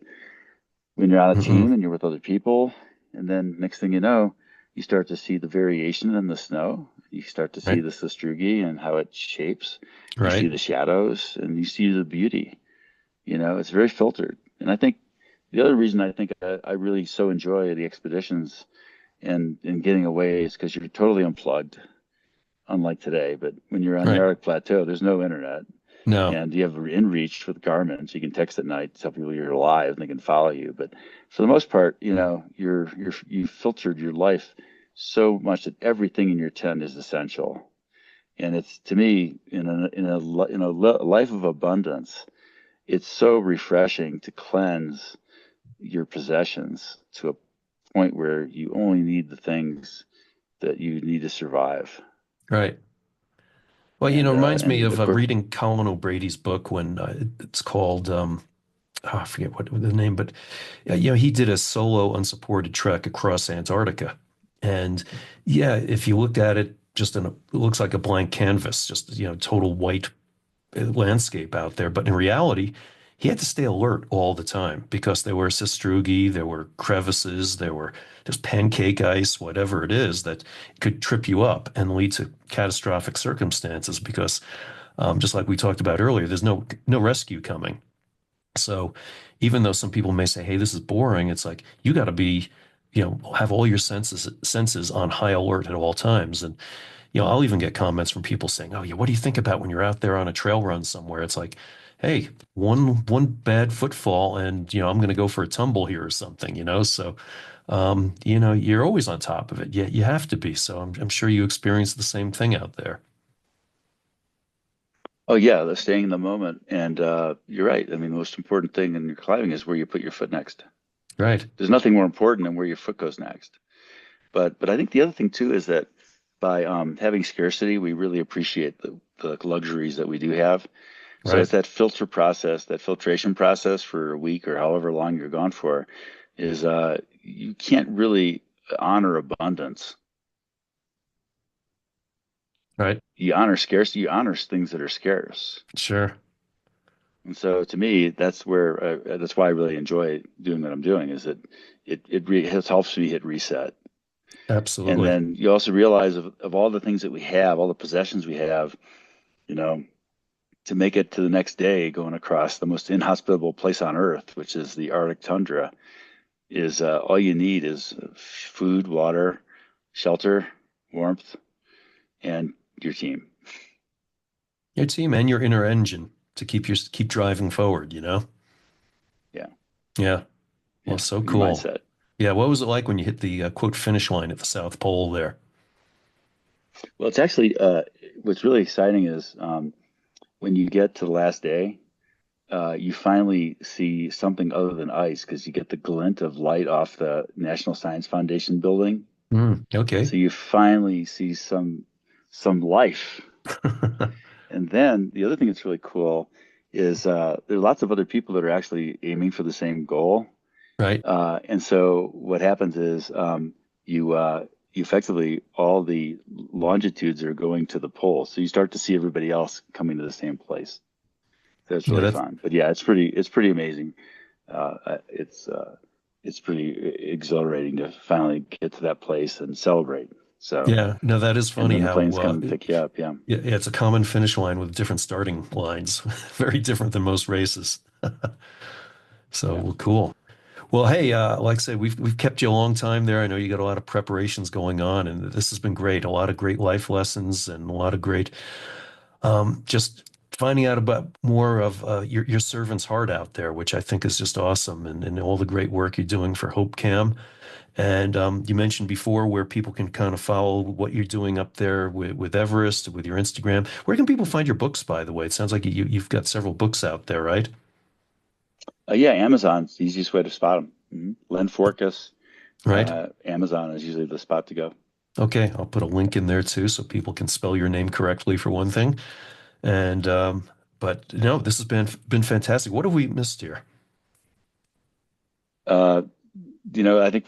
when you're on a Mm-mm. team and you're with other people, and then next thing you know, you start to see the variation in the snow. You start to see Right. the sastrugi and how it shapes. You see Right. the shadows and you see the beauty. It's very filtered. And I think the other reason I think I really so enjoy the expeditions and getting away is because you're totally unplugged, unlike today. But when you're on the Right. Arctic Plateau, there's no internet, No. and you have InReach with Garmin, so you can text at night, tell people you're alive, and they can follow you. But for the most part, you filtered your life so much that everything in your tent is essential. And it's, to me, in a life of abundance, it's so refreshing to cleanse your possessions to a point where you only need the things that you need to survive. Right. Well, And it reminds me and of of course, reading Colin O'Brady's book when it's called I forget what the name, but he did a solo unsupported trek across Antarctica. And yeah, if you looked at it just it looks like a blank canvas, just total white landscape out there. But in reality, he had to stay alert all the time because there were sastrugi, there were crevices, there were just pancake ice, whatever it is that could trip you up and lead to catastrophic circumstances because just like we talked about earlier, there's no rescue coming. So even though some people may say, "Hey, this is boring," it's like you got to be, have all your senses on high alert at all times. And I'll even get comments from people saying, "Oh, yeah, what do you think about when you're out there on a trail run somewhere?" It's like, "Hey, one bad footfall, and I'm going to go for a tumble here or something." So you're always on top of it. You have to be. So I'm sure you experience the same thing out there. oh yeah, the staying in the moment. And you're right. I mean, the most important thing in your climbing is where you put your foot next. Right. There's nothing more important than where your foot goes next. But I think the other thing too is that by having scarcity, we really appreciate the luxuries that we do have. So Right. it's that filter process, that filtration process for a week or however long you're gone for, is you can't really honor abundance. Right. You honor scarcity, you honor things that are scarce. Sure. And so to me, that's why I really enjoy doing what I'm doing, is that it helps me hit reset. And Absolutely. then you also realize of all the things that we have, all the possessions we have, you know, to make it to the next day going across the most inhospitable place on earth, which is the Arctic tundra, is all you need is food, water, shelter, warmth, and your team. Your team and your inner engine to keep driving forward, you know? Yeah, Yeah. Well, yeah, so your cool. mindset. Yeah. What was it like when you hit the quote finish line at the South Pole there? Well, it's actually what's really exciting is when you get to the last day, you finally see something other than ice because you get the glint of light off the National Science Foundation building. Okay. So you finally see some life. And then the other thing that's really cool is there are lots of other people that are actually aiming for the same goal. Right. And so what happens is you effectively all the longitudes are going to the pole. So you start to see everybody else coming to the same place. So it's Yeah, really that's fun. But yeah, it's pretty amazing. It's pretty exhilarating to finally get to that place and celebrate. So, yeah. No, that is and funny then the how planes come and pick you up. Yeah. yeah, it's a common finish line with different starting lines. Very different than most races. So Yeah. well, cool. Well, hey, like I said, we've kept you a long time there. I know you got a lot of preparations going on, and this has been great. A lot of great life lessons and a lot of great just finding out about more of your servant's heart out there, which I think is just awesome, and all the great work you're doing for Hopecam. And you mentioned before where people can kind of follow what you're doing up there with Everest, with your Instagram. Where can people find your books, by the way? It sounds like you've got several books out there, right? Yeah. Amazon's the easiest way to spot them. Len Forkas, Right? Amazon is usually the spot to go. Okay, I'll put a link in there too so people can spell your name correctly for one thing. And but no, this has been fantastic. What have we missed here? Uh, I think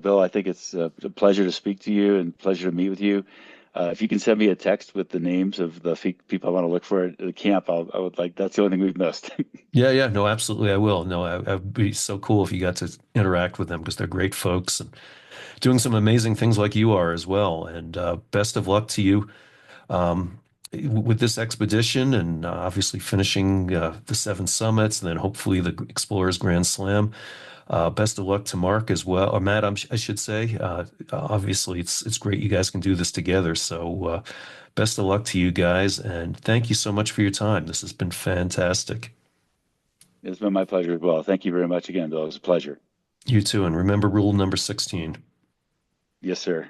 Bill, I think it's a pleasure to speak to you and pleasure to meet with you. If you can send me a text with the names of the people I want to look for at the camp, I would like, that's the only thing we've missed. Yeah, yeah, no, absolutely, I will. No, I'd be so cool if you got to interact with them because they're great folks and doing some amazing things like you are as well. And best of luck to you um, with this expedition and obviously finishing the seven summits and then hopefully the Explorers Grand Slam. Best of luck to Mark as well, or Matt, I should say. Obviously, it's great you guys can do this together. So, best of luck to you guys, and thank you so much for your time. This has been fantastic. It's been my pleasure as well. Thank you very much again, Bill. It was a pleasure. You too, and remember rule number 16. Yes, sir.